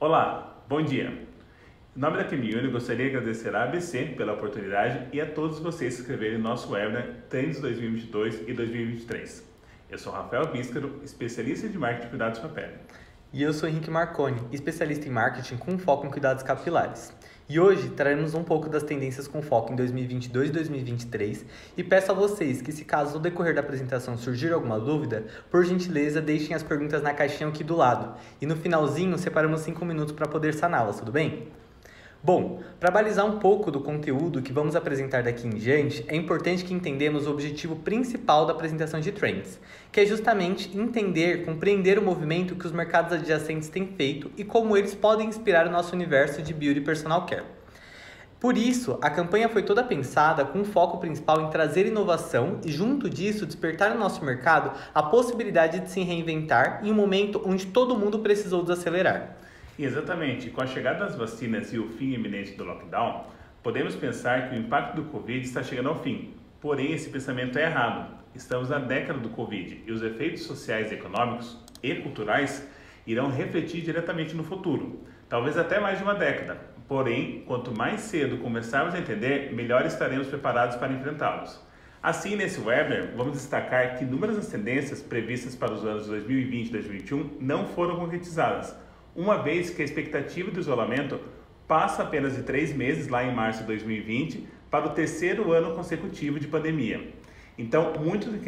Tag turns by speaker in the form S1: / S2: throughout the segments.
S1: Olá, bom dia. Em nome da Chemiuni, gostaria de agradecer à ABC pela oportunidade e a todos vocês que inscreveram no nosso webinar Trends 2022 e 2023. Eu sou Rafael Bíscaro, especialista de marketing de cuidados com a pele.
S2: E eu sou Henrique Marconi, especialista em marketing com foco em cuidados capilares. E hoje traremos um pouco das tendências com foco em 2022 e 2023 e peço a vocês que, se caso no decorrer da apresentação surgir alguma dúvida, por gentileza deixem as perguntas na caixinha aqui do lado e no finalzinho separamos 5 minutos para poder saná-las, tudo bem? Bom, para balizar um pouco do conteúdo que vamos apresentar daqui em diante, é importante que entendamos o objetivo principal da apresentação de Trends, que é justamente entender, compreender o movimento que os mercados adjacentes têm feito e como eles podem inspirar o nosso universo de Beauty e Personal Care. Por isso, a campanha foi toda pensada com o foco principal em trazer inovação e, junto disso, despertar no nosso mercado a possibilidade de se reinventar em um momento onde todo mundo precisou desacelerar.
S1: Exatamente, com a chegada das vacinas e o fim iminente do lockdown, podemos pensar que o impacto do Covid está chegando ao fim. Porém, esse pensamento é errado. Estamos na década do Covid e os efeitos sociais, econômicos e culturais irão refletir diretamente no futuro, talvez até mais de uma década. Porém, quanto mais cedo começarmos a entender, melhor estaremos preparados para enfrentá-los. Assim, nesse webinar, vamos destacar que inúmeras das tendências previstas para os anos 2020 e 2021 não foram concretizadas, uma vez que a expectativa do isolamento passa apenas de 3 meses, lá em março de 2020, para o terceiro ano consecutivo de pandemia. Então, muito do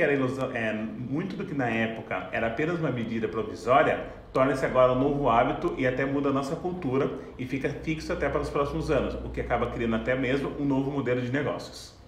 S1: que na época era apenas uma medida provisória, torna-se agora um novo hábito e até muda a nossa cultura e fica fixo até para os próximos anos, o que acaba criando até mesmo um novo modelo de negócios.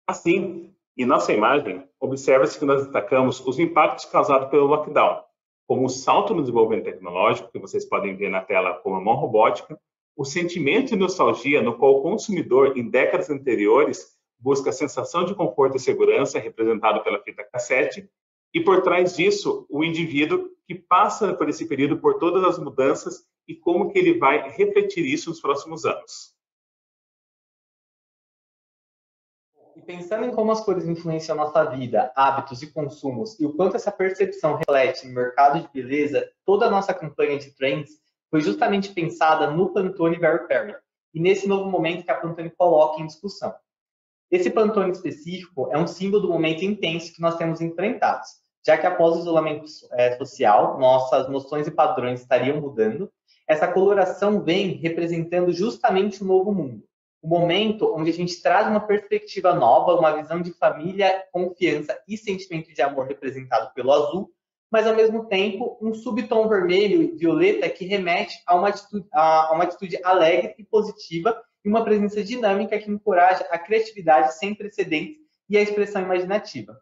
S1: Assim, em nossa imagem, observa-se que nós destacamos os impactos causados pelo lockdown, como o salto no desenvolvimento tecnológico, que vocês podem ver na tela como a mão robótica, o sentimento de nostalgia no qual o consumidor, em décadas anteriores, busca a sensação de conforto e segurança, representado pela fita cassete, e por trás disso, o indivíduo que passa por esse período por todas as mudanças e como que ele vai refletir isso nos próximos anos.
S2: E pensando em como as cores influenciam nossa vida, hábitos e consumos, e o quanto essa percepção reflete no mercado de beleza, toda a nossa campanha de Trends foi justamente pensada no Pantone Very Perry, e nesse novo momento que a Pantone coloca em discussão. Esse Pantone específico é um símbolo do momento intenso que nós temos enfrentados, já que após o isolamento social, nossas noções e padrões estariam mudando. Essa coloração vem representando justamente o novo mundo. O momento onde a gente traz uma perspectiva nova, uma visão de família, confiança e sentimento de amor representado pelo azul, mas ao mesmo tempo um subtom vermelho e violeta que remete a uma atitude alegre e positiva e uma presença dinâmica que encoraja a criatividade sem precedentes e a expressão imaginativa.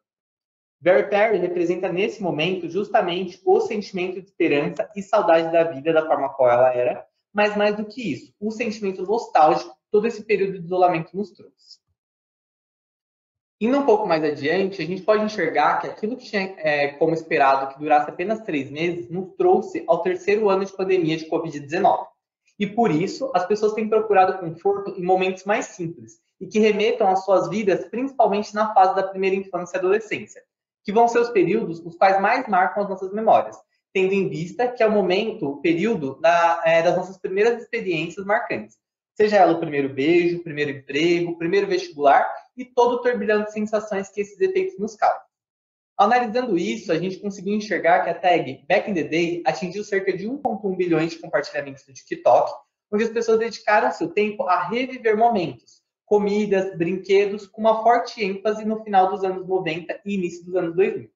S2: Very Perry representa nesse momento justamente o sentimento de esperança e saudade da vida da forma qual ela era, mas mais do que isso, o sentimento nostálgico todo esse período de isolamento nos trouxe. Indo um pouco mais adiante, a gente pode enxergar que aquilo que tinha como esperado que durasse apenas 3 meses, nos trouxe ao terceiro ano de pandemia de Covid-19. E por isso, as pessoas têm procurado conforto em momentos mais simples e que remetam às suas vidas, principalmente na fase da primeira infância e adolescência, que vão ser os períodos os quais mais marcam as nossas memórias, tendo em vista que é o período das nossas primeiras experiências marcantes. Seja ela o primeiro beijo, o primeiro emprego, o primeiro vestibular e todo o turbilhão de sensações que esses efeitos nos causam. Analisando isso, a gente conseguiu enxergar que a tag Back in the Day atingiu cerca de 1,1 bilhões de compartilhamentos no TikTok, onde as pessoas dedicaram seu tempo a reviver momentos, comidas, brinquedos, com uma forte ênfase no final dos anos 90 e início dos anos 2000.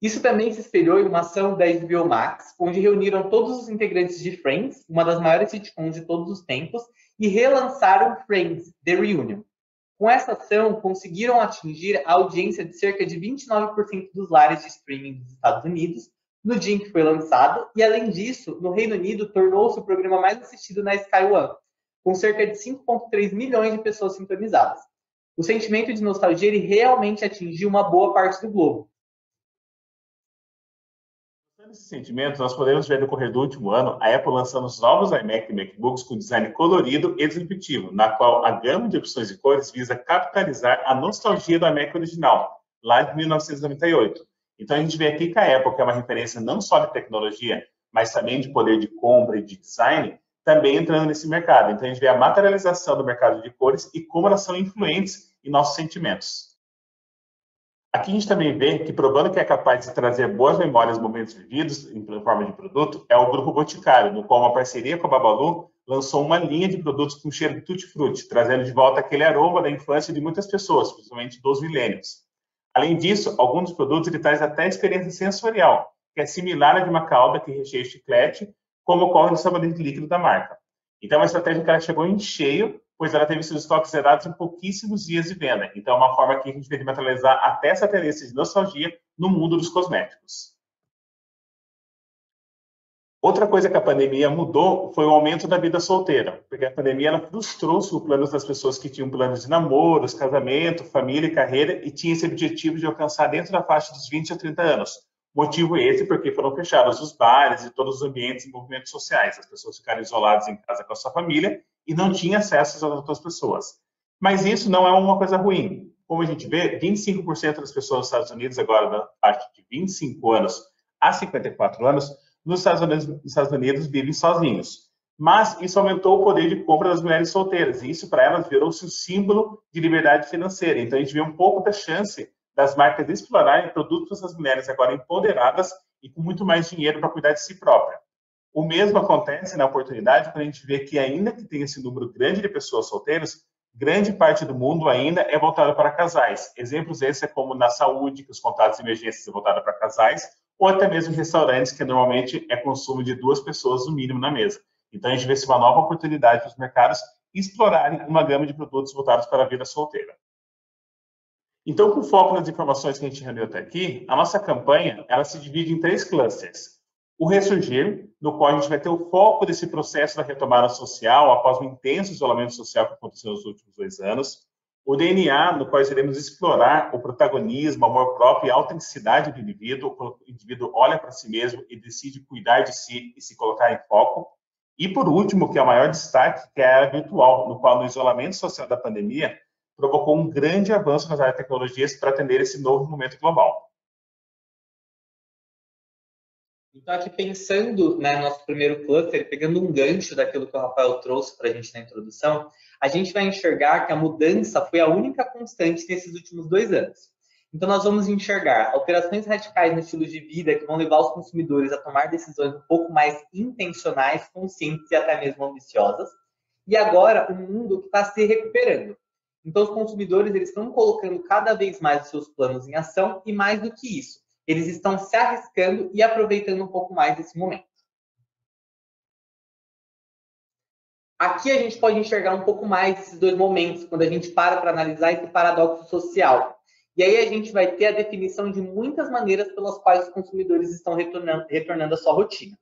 S2: Isso também se espelhou em uma ação da HBO Max, onde reuniram todos os integrantes de Friends, uma das maiores sitcoms de todos os tempos, e relançaram Friends, The Reunion. Com essa ação, conseguiram atingir a audiência de cerca de 29% dos lares de streaming dos Estados Unidos, no dia em que foi lançado, e além disso, no Reino Unido, tornou-se o programa mais assistido na Sky One, com cerca de 5,3 milhões de pessoas sintonizadas. O sentimento de nostalgia ele realmente atingiu uma boa parte do globo.
S1: Esses sentimentos, nós podemos ver no decorrer do último ano a Apple lançando os novos iMac e MacBooks com design colorido e disruptivo, na qual a gama de opções de cores visa capitalizar a nostalgia do iMac original, lá de 1998, Então, a gente vê aqui que a Apple, que é uma referência não só de tecnologia, mas também de poder de compra e de design, também entrando nesse mercado. Então, a gente vê a materialização do mercado de cores e como elas são influentes em nossos sentimentos. Aqui a gente também vê que, provando que é capaz de trazer boas memórias momentos vividos em forma de produto, é o Grupo Boticário, no qual uma parceria com a Babalu lançou uma linha de produtos com cheiro de tutti-frutti, trazendo de volta aquele aroma da infância de muitas pessoas, principalmente dos milênios. Além disso, alguns dos produtos ele traz até experiência sensorial, que é similar à de uma calda que recheia chiclete, como ocorre no sabonete líquido da marca. Então, é uma estratégia que ela chegou em cheio, pois ela teve seus estoques zerados em pouquíssimos dias de venda. Então, é uma forma que a gente teve de materializar até essa tendência de nostalgia no mundo dos cosméticos. Outra coisa que a pandemia mudou foi o aumento da vida solteira, porque a pandemia ela frustrou os planos das pessoas que tinham planos de namoros, casamento, família e carreira e tinha esse objetivo de alcançar dentro da faixa dos 20 a 30 anos. Motivo esse porque foram fechados os bares e todos os ambientes e movimentos sociais. As pessoas ficaram isoladas em casa com a sua família e não tinham acesso às outras pessoas. Mas isso não é uma coisa ruim. Como a gente vê, 25% das pessoas nos Estados Unidos, agora da faixa de 25 anos a 54 anos, nos Estados Unidos vivem sozinhos. Mas isso aumentou o poder de compra das mulheres solteiras, e isso para elas virou-se um símbolo de liberdade financeira. Então a gente vê um pouco da chance das marcas explorarem produtos das mulheres agora empoderadas e com muito mais dinheiro para cuidar de si própria. O mesmo acontece na oportunidade quando a gente vê que ainda que tem esse número grande de pessoas solteiras, grande parte do mundo ainda é voltada para casais. Exemplos esses é como na saúde, que os contatos de emergência são voltados para casais, ou até mesmo restaurantes, que normalmente é consumo de 2 pessoas no mínimo na mesa. Então, a gente vê uma nova oportunidade para os mercados explorarem uma gama de produtos voltados para a vida solteira. Então, com foco nas informações que a gente reuniu até aqui, a nossa campanha ela se divide em 3 clusters. O Ressurgir, no qual a gente vai ter o foco desse processo da retomada social após um intenso isolamento social que aconteceu nos últimos 2 anos. O DNA, no qual iremos explorar o protagonismo, amor próprio e a autenticidade do indivíduo. O indivíduo olha para si mesmo e decide cuidar de si e se colocar em foco. E, por último, que é o maior destaque, que é a era virtual, no qual, no isolamento social da pandemia, provocou um grande avanço nas áreas de tecnologias para atender esse novo momento global.
S2: Então, aqui pensando, né, no nosso primeiro cluster, pegando um gancho daquilo que o Rafael trouxe para a gente na introdução, a gente vai enxergar que a mudança foi a única constante nesses últimos 2 anos. Então, nós vamos enxergar alterações radicais no estilo de vida que vão levar os consumidores a tomar decisões um pouco mais intencionais, conscientes e até mesmo ambiciosas. E agora, um mundo que está se recuperando. Então, os consumidores eles estão colocando cada vez mais os seus planos em ação e, mais do que isso, eles estão se arriscando e aproveitando um pouco mais desse momento. Aqui a gente pode enxergar um pouco mais esses 2 momentos, quando a gente para analisar esse paradoxo social. E aí a gente vai ter a definição de muitas maneiras pelas quais os consumidores estão retornando à sua rotina.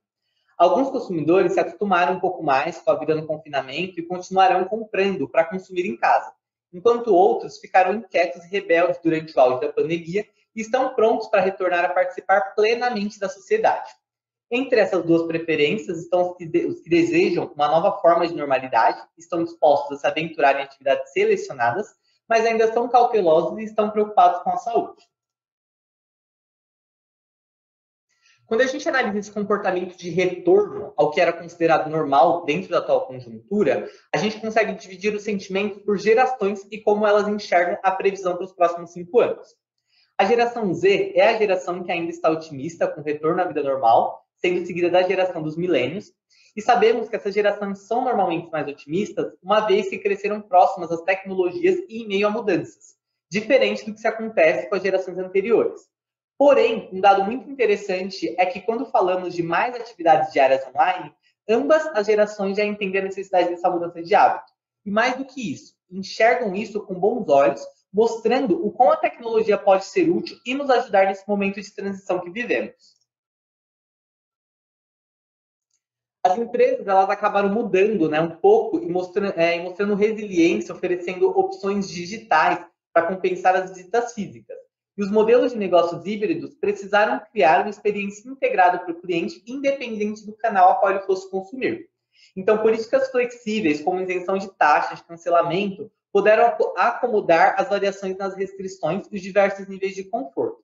S2: Alguns consumidores se acostumaram um pouco mais com a vida no confinamento e continuarão comprando para consumir em casa, enquanto outros ficaram inquietos e rebeldes durante o auge da pandemia e estão prontos para retornar a participar plenamente da sociedade. Entre essas 2 preferências estão os que desejam uma nova forma de normalidade, estão dispostos a se aventurar em atividades selecionadas, mas ainda são cautelosos e estão preocupados com a saúde. Quando a gente analisa esse comportamento de retorno ao que era considerado normal dentro da atual conjuntura, a gente consegue dividir os sentimentos por gerações e como elas enxergam a previsão para os próximos 5 anos. A geração Z é a geração que ainda está otimista com o retorno à vida normal, sendo seguida da geração dos milênios, e sabemos que essas gerações são normalmente mais otimistas, uma vez que cresceram próximas às tecnologias e em meio a mudanças, diferente do que se acontece com as gerações anteriores. Porém, um dado muito interessante é que quando falamos de mais atividades diárias online, ambas as gerações já entendem a necessidade dessa mudança de hábito. E mais do que isso, enxergam isso com bons olhos, mostrando o quão a tecnologia pode ser útil e nos ajudar nesse momento de transição que vivemos. As empresas elas acabaram mudando, né, um pouco e mostrando resiliência, oferecendo opções digitais para compensar as visitas físicas. E os modelos de negócios híbridos precisaram criar uma experiência integrada para o cliente, independente do canal a qual ele fosse consumir. Então, políticas flexíveis, como isenção de taxas, de cancelamento, puderam acomodar as variações nas restrições e os diversos níveis de conforto.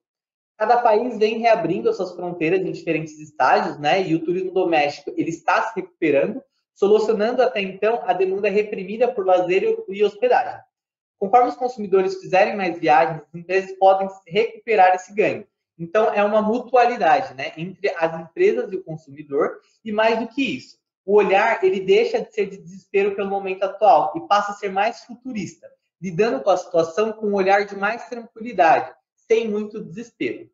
S2: Cada país vem reabrindo as suas fronteiras em diferentes estágios, né? E o turismo doméstico ele está se recuperando, solucionando até então a demanda reprimida por lazer e hospedagem. Conforme os consumidores fizerem mais viagens, as empresas podem recuperar esse ganho. Então, é uma mutualidade, né, entre as empresas e o consumidor, e mais do que isso, o olhar ele deixa de ser de desespero pelo momento atual e passa a ser mais futurista, lidando com a situação com um olhar de mais tranquilidade, sem muito desespero.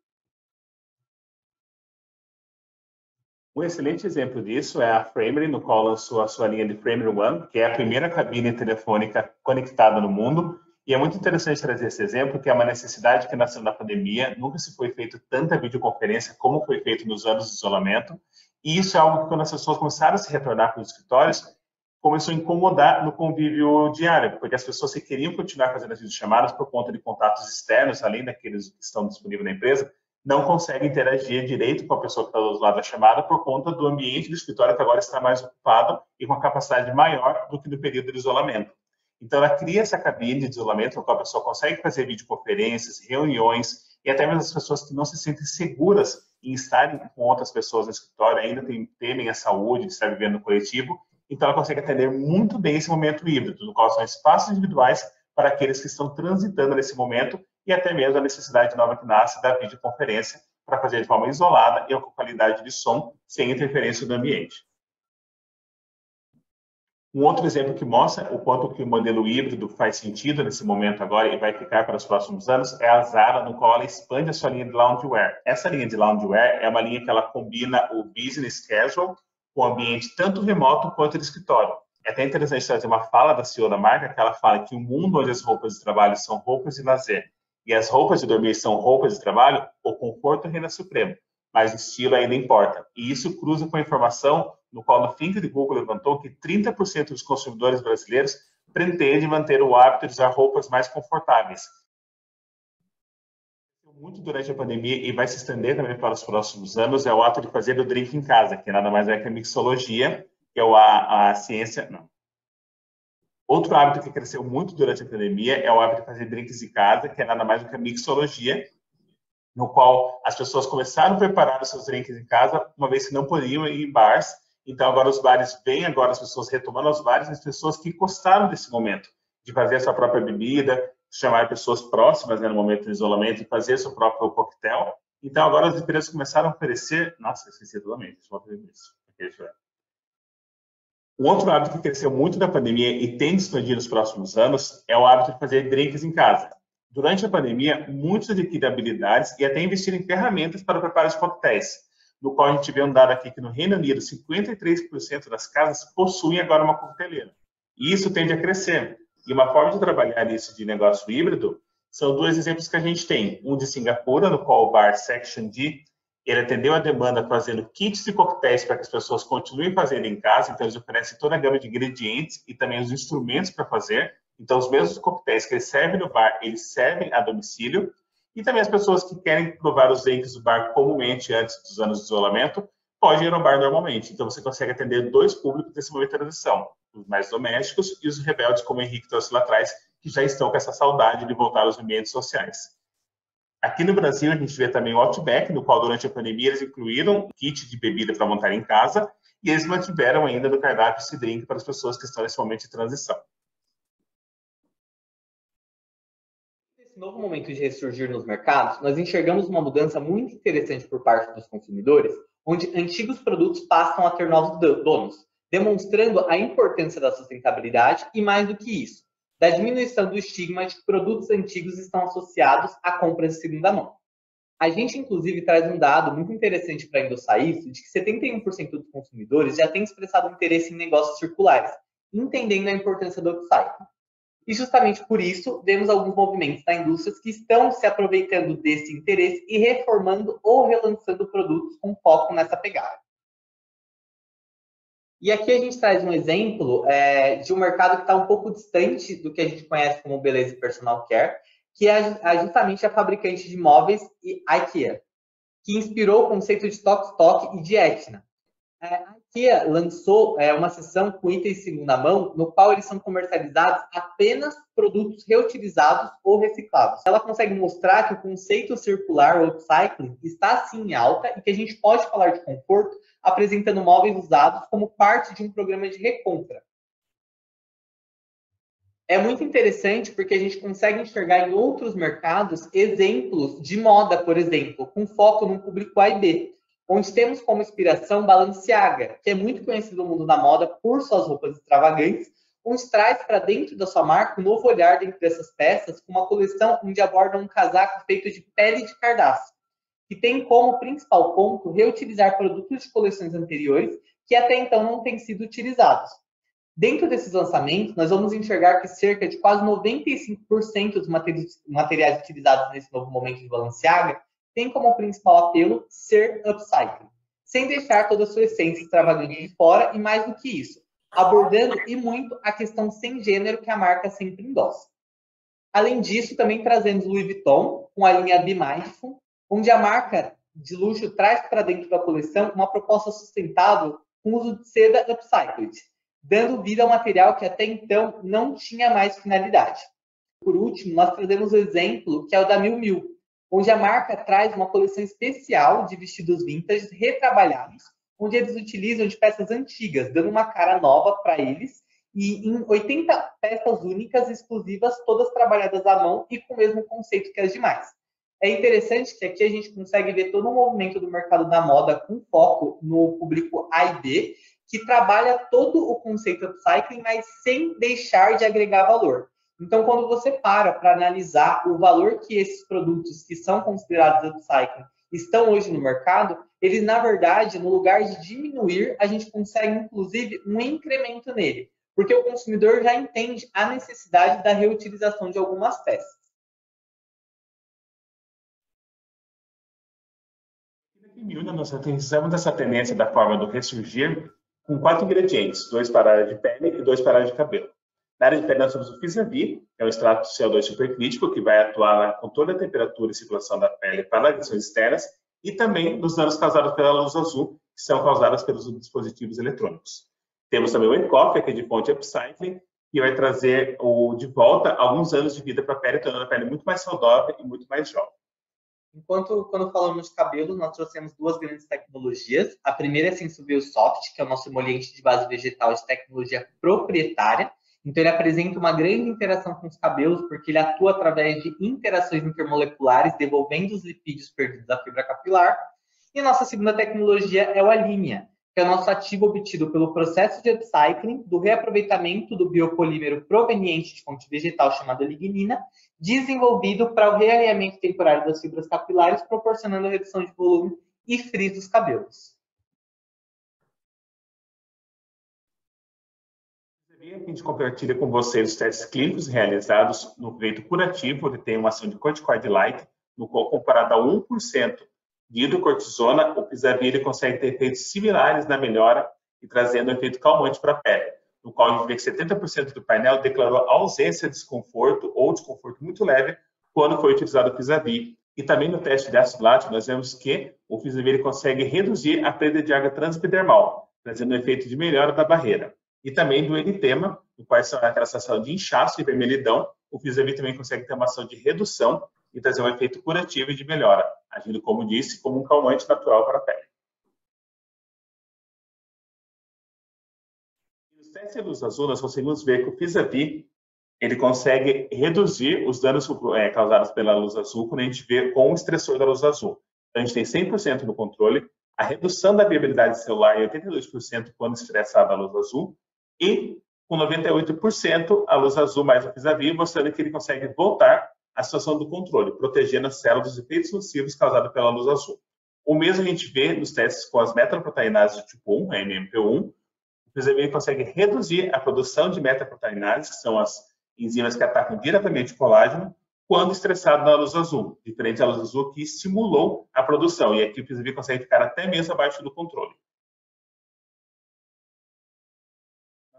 S1: Um excelente exemplo disso é a Framery, no qual lançou a sua linha de Framery One, que é a primeira cabine telefônica conectada no mundo. E é muito interessante trazer esse exemplo, que é uma necessidade que nasceu na pandemia. Nunca se foi feito tanta videoconferência como foi feito nos anos de isolamento. E isso é algo que, quando as pessoas começaram a se retornar para os escritórios, começou a incomodar no convívio diário, porque as pessoas que queriam continuar fazendo as videochamadas por conta de contatos externos, além daqueles que estão disponíveis na empresa, não consegue interagir direito com a pessoa que está do outro lado da chamada por conta do ambiente do escritório que agora está mais ocupado e com a capacidade maior do que no período de isolamento. Então, ela cria essa cabine de isolamento, no qual a pessoa consegue fazer videoconferências, reuniões, e até mesmo as pessoas que não se sentem seguras em estarem com outras pessoas no escritório, ainda temem a saúde de estar vivendo no coletivo, então ela consegue atender muito bem esse momento híbrido, no qual são espaços individuais para aqueles que estão transitando nesse momento e até mesmo a necessidade nova que nasce da videoconferência para fazer de forma isolada e com qualidade de som, sem interferência do ambiente. Um outro exemplo que mostra o quanto que o modelo híbrido faz sentido nesse momento agora e vai ficar para os próximos anos é a Zara, no qual ela expande a sua linha de loungewear. Essa linha de loungewear é uma linha que ela combina o business casual com o ambiente tanto remoto quanto de escritório. É até interessante trazer uma fala da CEO da marca, que ela fala que o mundo onde as roupas de trabalho são roupas de lazer e as roupas de dormir são roupas de trabalho, o conforto reina supremo, mas o estilo ainda importa. E isso cruza com a informação no qual no Think de Google levantou que 30% dos consumidores brasileiros pretendem manter o hábito de usar roupas mais confortáveis. Muito durante a pandemia e vai se estender também para os próximos anos é o ato de fazer o drink em casa, que nada mais é que a mixologia, que é a ciência... Não. Outro hábito que cresceu muito durante a pandemia é o hábito de fazer drinks em casa, que é nada mais do que a mixologia, no qual as pessoas começaram a preparar os seus drinks em casa, uma vez que não podiam ir em bares. Então, agora os bares vêm, agora as pessoas retomando os bares, as pessoas que gostaram desse momento, de fazer a sua própria bebida, chamar pessoas próximas, né, no momento de isolamento e fazer seu próprio coquetel. Então, agora as empresas começaram a oferecer... Nossa, esqueci totalmente, deixa eu fazer isso. Um outro hábito que cresceu muito na pandemia e tem de expandir nos próximos anos é o hábito de fazer drinks em casa. Durante a pandemia, muitos adquiriram habilidades e até investiram em ferramentas para o preparo de coquetéis, no qual a gente vê um dado aqui que no Reino Unido, 53% das casas possuem agora uma coqueteleira. E isso tende a crescer. E uma forma de trabalhar isso de negócio híbrido são dois exemplos que a gente tem. Um de Singapura, no qual o bar Section D, ele atendeu a demanda fazendo kits de coquetéis para que as pessoas continuem fazendo em casa. Então, eles oferecem toda a gama de ingredientes e também os instrumentos para fazer. Então, os mesmos coquetéis que eles servem no bar, eles servem a domicílio. E também as pessoas que querem provar os drinks do bar comumente antes dos anos de isolamento, podem ir ao bar normalmente. Então, você consegue atender dois públicos nesse momento de transição. Os mais domésticos e os rebeldes, como o Henrique trouxe lá atrás, que já estão com essa saudade de voltar aos ambientes sociais. Aqui no Brasil, a gente vê também o Outback, no qual, durante a pandemia, eles incluíram um kit de bebida para montar em casa e eles mantiveram ainda no cardápio esse drink para as pessoas que estão nesse momento de transição.
S2: Nesse novo momento de ressurgir nos mercados, nós enxergamos uma mudança muito interessante por parte dos consumidores, onde antigos produtos passam a ter novos donos, demonstrando a importância da sustentabilidade e, mais do que isso, da diminuição do estigma de que produtos antigos estão associados a compras de segunda mão. A gente, inclusive, traz um dado muito interessante para endossar isso, de que 71% dos consumidores já têm expressado interesse em negócios circulares, entendendo a importância do upcycling. E justamente por isso, vemos alguns movimentos na indústria que estão se aproveitando desse interesse e reformando ou relançando produtos com foco nessa pegada. E aqui a gente traz um exemplo de um mercado que está um pouco distante do que a gente conhece como beleza e personal care, que é justamente a fabricante de móveis IKEA, que inspirou o conceito de Tok Tok e de Etna. A Kia lançou uma seção com itens segunda mão, no qual eles são comercializados apenas produtos reutilizados ou reciclados. Ela consegue mostrar que o conceito circular ou upcycling está sim em alta e que a gente pode falar de conforto apresentando móveis usados como parte de um programa de recompra. É muito interessante porque a gente consegue enxergar em outros mercados exemplos de moda, por exemplo, com foco no público A e B, onde temos como inspiração Balenciaga, que é muito conhecido no mundo da moda por suas roupas extravagantes, onde traz para dentro da sua marca um novo olhar dentro dessas peças, com uma coleção onde aborda um casaco feito de pele de cardaço, que tem como principal ponto reutilizar produtos de coleções anteriores que até então não têm sido utilizados. Dentro desses lançamentos, nós vamos enxergar que cerca de quase 95% dos materiais utilizados nesse novo momento de Balenciaga tem como principal apelo ser upcycling, sem deixar toda a sua essência extravagante de fora e mais do que isso, abordando e muito a questão sem gênero que a marca sempre endossa. Além disso, também trazemos Louis Vuitton com a linha Be Mindful, onde a marca de luxo traz para dentro da coleção uma proposta sustentável com o uso de seda upcycled, dando vida ao material que até então não tinha mais finalidade. Por último, nós trazemos o exemplo que é o da Miu Miu, onde a marca traz uma coleção especial de vestidos vintage retrabalhados, onde eles utilizam de peças antigas, dando uma cara nova para eles, e em 80 peças únicas, exclusivas, todas trabalhadas à mão e com o mesmo conceito que as demais. É interessante que aqui a gente consegue ver todo o movimento do mercado da moda com foco no público A e B, que trabalha todo o conceito upcycling, mas sem deixar de agregar valor. Então, quando você para analisar o valor que esses produtos que são considerados upcycling estão hoje no mercado, eles, na verdade, no lugar de diminuir, a gente consegue, inclusive, um incremento nele, porque o consumidor já entende a necessidade da reutilização de algumas peças.
S1: Em Miúna, nós utilizamos essa tendência da forma do ressurgir com 4 ingredientes, 2 para a área de pele e 2 para a área de cabelo. Na área de pele, nós temos o Vis-a-Vis, que é um extrato de CO2 supercrítico, que vai atuar na controle da temperatura e circulação da pele para agressões externas, e também nos danos causados pela luz azul, que são causados pelos dispositivos eletrônicos. Temos também o E-Coffee, que é de fonte upcycling, que vai trazer de volta alguns anos de vida para a pele, tornando a pele muito mais saudável e muito mais jovem.
S2: Enquanto, quando falamos de cabelo, nós trouxemos 2 grandes tecnologias. A primeira é a Sensubio Soft, que é o nosso emoliente de base vegetal de tecnologia proprietária. Então, ele apresenta uma grande interação com os cabelos, porque ele atua através de interações intermoleculares, devolvendo os lipídios perdidos da fibra capilar. E a nossa segunda tecnologia é o Alinea, que é o nosso ativo obtido pelo processo de upcycling, do reaproveitamento do biopolímero proveniente de fonte vegetal chamada lignina, desenvolvido para o realinhamento temporário das fibras capilares, proporcionando redução de volume e frizz dos cabelos.
S1: A gente compartilha com vocês os testes clínicos realizados no efeito curativo, ele tem uma ação de corticoide light, no qual, comparado a 1% de hidrocortisona, o Vis-a-Vis consegue ter efeitos similares na melhora e trazendo um efeito calmante para a pele, no qual a gente vê que 70% do painel declarou ausência de desconforto ou desconforto muito leve quando foi utilizado o Vis-a-Vis. E também no teste de ácido lático, nós vemos que o Vis-a-Vis consegue reduzir a perda de água transepidermal, trazendo um efeito de melhora da barreira. E também do eritema, no qual é aquela sensação de inchaço e vermelhidão, o Vis-a-Vis também consegue ter uma ação de redução e trazer um efeito curativo e de melhora, agindo, como disse, como um calmante natural para a pele. Nos testes de luz azul, nós conseguimos ver que o Vis-a-Vis ele consegue reduzir os danos causados pela luz azul quando a gente vê com o estressor da luz azul. Então, a gente tem 100% no controle, a redução da viabilidade celular em 82% quando estressada a luz azul, e com 98% a luz azul mais o Vis-a-Vis, mostrando que ele consegue voltar à situação do controle, protegendo as células dos efeitos nocivos causados pela luz azul. O mesmo a gente vê nos testes com as metaproteinases do tipo 1, a MMP1, o Vis-a-Vis consegue reduzir a produção de metaproteinases, que são as enzimas que atacam diretamente o colágeno, quando estressado na luz azul, diferente da luz azul que estimulou a produção, e aqui o Vis-a-Vis consegue ficar até mesmo abaixo do controle.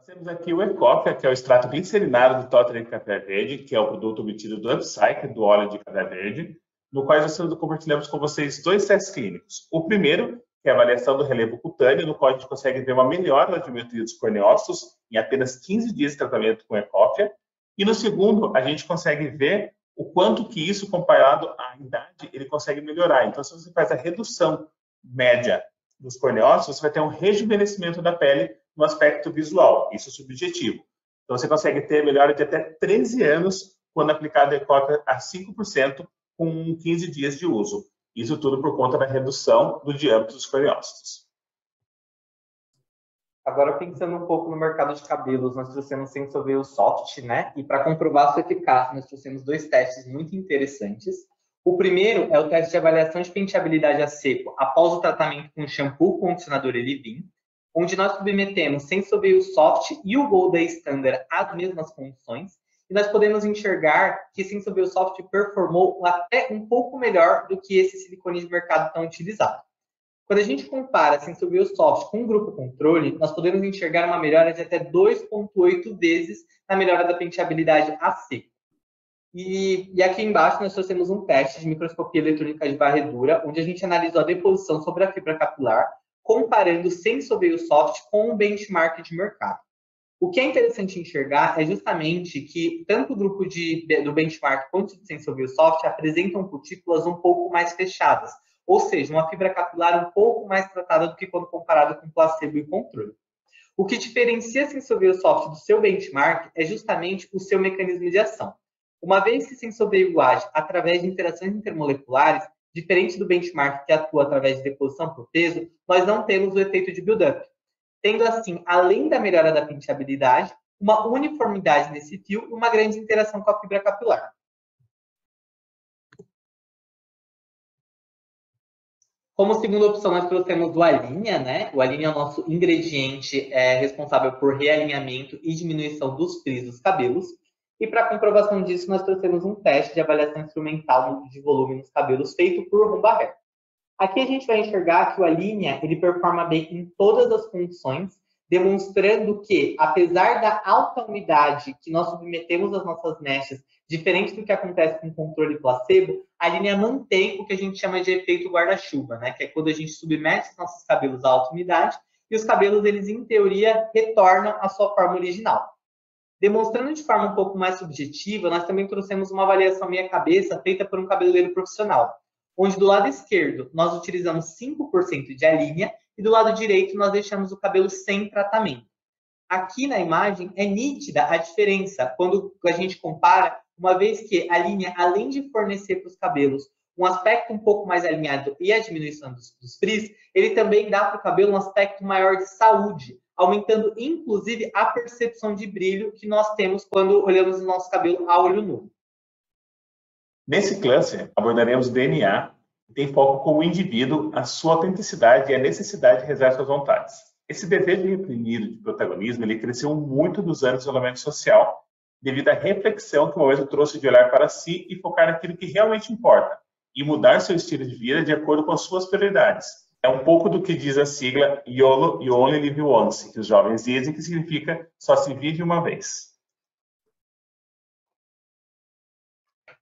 S1: Temos aqui o E-Coffee, que é o extrato glicerinado do tóter de café verde, que é o produto obtido do upcycle do óleo de café verde, no qual nós compartilhamos com vocês 2 testes clínicos. O primeiro, que é a avaliação do relevo cutâneo, no qual a gente consegue ver uma melhora na diometria dos corneócitos em apenas 15 dias de tratamento com ecófia. E no segundo, a gente consegue ver o quanto que isso, comparado à idade, ele consegue melhorar. Então, se você faz a redução média dos corneócitos, você vai ter um rejuvenescimento da pele no aspecto visual. Isso é subjetivo. Então, você consegue ter melhora de até 13 anos quando aplicado a ecófia a 5% com 15 dias de uso. Isso tudo por conta da redução do diâmetro dos corneócitos.
S2: Agora, pensando um pouco no mercado de cabelos, nós trouxemos Sensoveil Soft, né? E para comprovar sua eficácia, nós trouxemos 2 testes muito interessantes. O primeiro é o teste de avaliação de penteabilidade a seco após o tratamento com shampoo, condicionador e leave-in, onde nós submetemos Sensoveil Soft e o Gold Day Standard às mesmas condições, e nós podemos enxergar que Sensoveil Soft performou até um pouco melhor do que esse silicone de mercado tão utilizado. Quando a gente compara Sensoveil Soft com o grupo controle, nós podemos enxergar uma melhora de até 2,8 vezes na melhora da penteabilidade a seco. E aqui embaixo nós trouxemos um teste de microscopia eletrônica de varredura, onde a gente analisou a deposição sobre a fibra capilar, comparando Sensoveil Soft com o benchmark de mercado. O que é interessante enxergar é justamente que tanto o grupo do benchmark quanto o Sensoveil Soft apresentam cutículas um pouco mais fechadas, ou seja, uma fibra capilar um pouco mais tratada do que quando comparado com placebo e controle. O que diferencia Sensoveil Soft do seu benchmark é justamente o seu mecanismo de ação. Uma vez que Sensoveil age através de interações intermoleculares, diferente do benchmark que atua através de deposição por peso, nós não temos o efeito de build-up, tendo assim, além da melhora da penteabilidade, uma uniformidade nesse fio e uma grande interação com a fibra capilar. Como segunda opção, nós trouxemos o Alinea, né? O Alinea é o nosso ingrediente responsável por realinhamento e diminuição dos frios dos cabelos. E para comprovação disso, nós trouxemos um teste de avaliação instrumental de volume nos cabelos feito por Rumba Hair. Aqui a gente vai enxergar que o Alinea, ele performa bem em todas as condições, demonstrando que, apesar da alta umidade que nós submetemos às nossas mechas, diferente do que acontece com o controle placebo, a Alinea mantém o que a gente chama de efeito guarda-chuva, né? Que é quando a gente submete os nossos cabelos à alta umidade e os cabelos, eles, em teoria, retornam à sua forma original. Demonstrando de forma um pouco mais subjetiva, nós também trouxemos uma avaliação meia-cabeça feita por um cabeleireiro profissional, onde do lado esquerdo nós utilizamos 5% de Alinea e do lado direito nós deixamos o cabelo sem tratamento. Aqui na imagem é nítida a diferença quando a gente compara, uma vez que a Alinea, além de fornecer para os cabelos um aspecto um pouco mais alinhado e a diminuição dos frizz, ele também dá para o cabelo um aspecto maior de saúde, aumentando inclusive a percepção de brilho que nós temos quando olhamos o nosso cabelo a olho nu.
S1: Nesse cluster, abordaremos o DNA, que tem foco com o indivíduo, a sua autenticidade e a necessidade de realizar suas vontades. Esse desejo reprimido de protagonismo, ele cresceu muito nos anos de isolamento social, devido à reflexão que o momento trouxe de olhar para si e focar naquilo que realmente importa, e mudar seu estilo de vida de acordo com as suas prioridades. É um pouco do que diz a sigla YOLO, You Only Live Once, que os jovens dizem, que significa só se vive uma vez.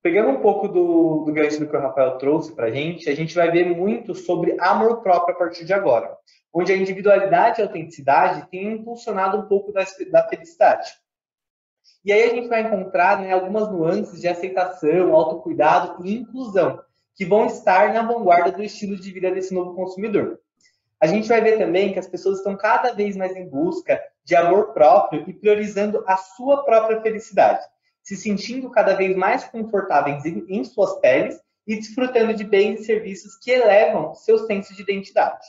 S2: Pegando um pouco do gancho do que o Rafael trouxe para a gente vai ver muito sobre amor próprio a partir de agora, onde a individualidade e a autenticidade têm impulsionado um pouco da felicidade. E aí a gente vai encontrar, né, algumas nuances de aceitação, autocuidado e inclusão, que vão estar na vanguarda do estilo de vida desse novo consumidor. A gente vai ver também que as pessoas estão cada vez mais em busca de amor próprio e priorizando a sua própria felicidade, se sentindo cada vez mais confortáveis em suas peles e desfrutando de bens e serviços que elevam seu senso de identidade.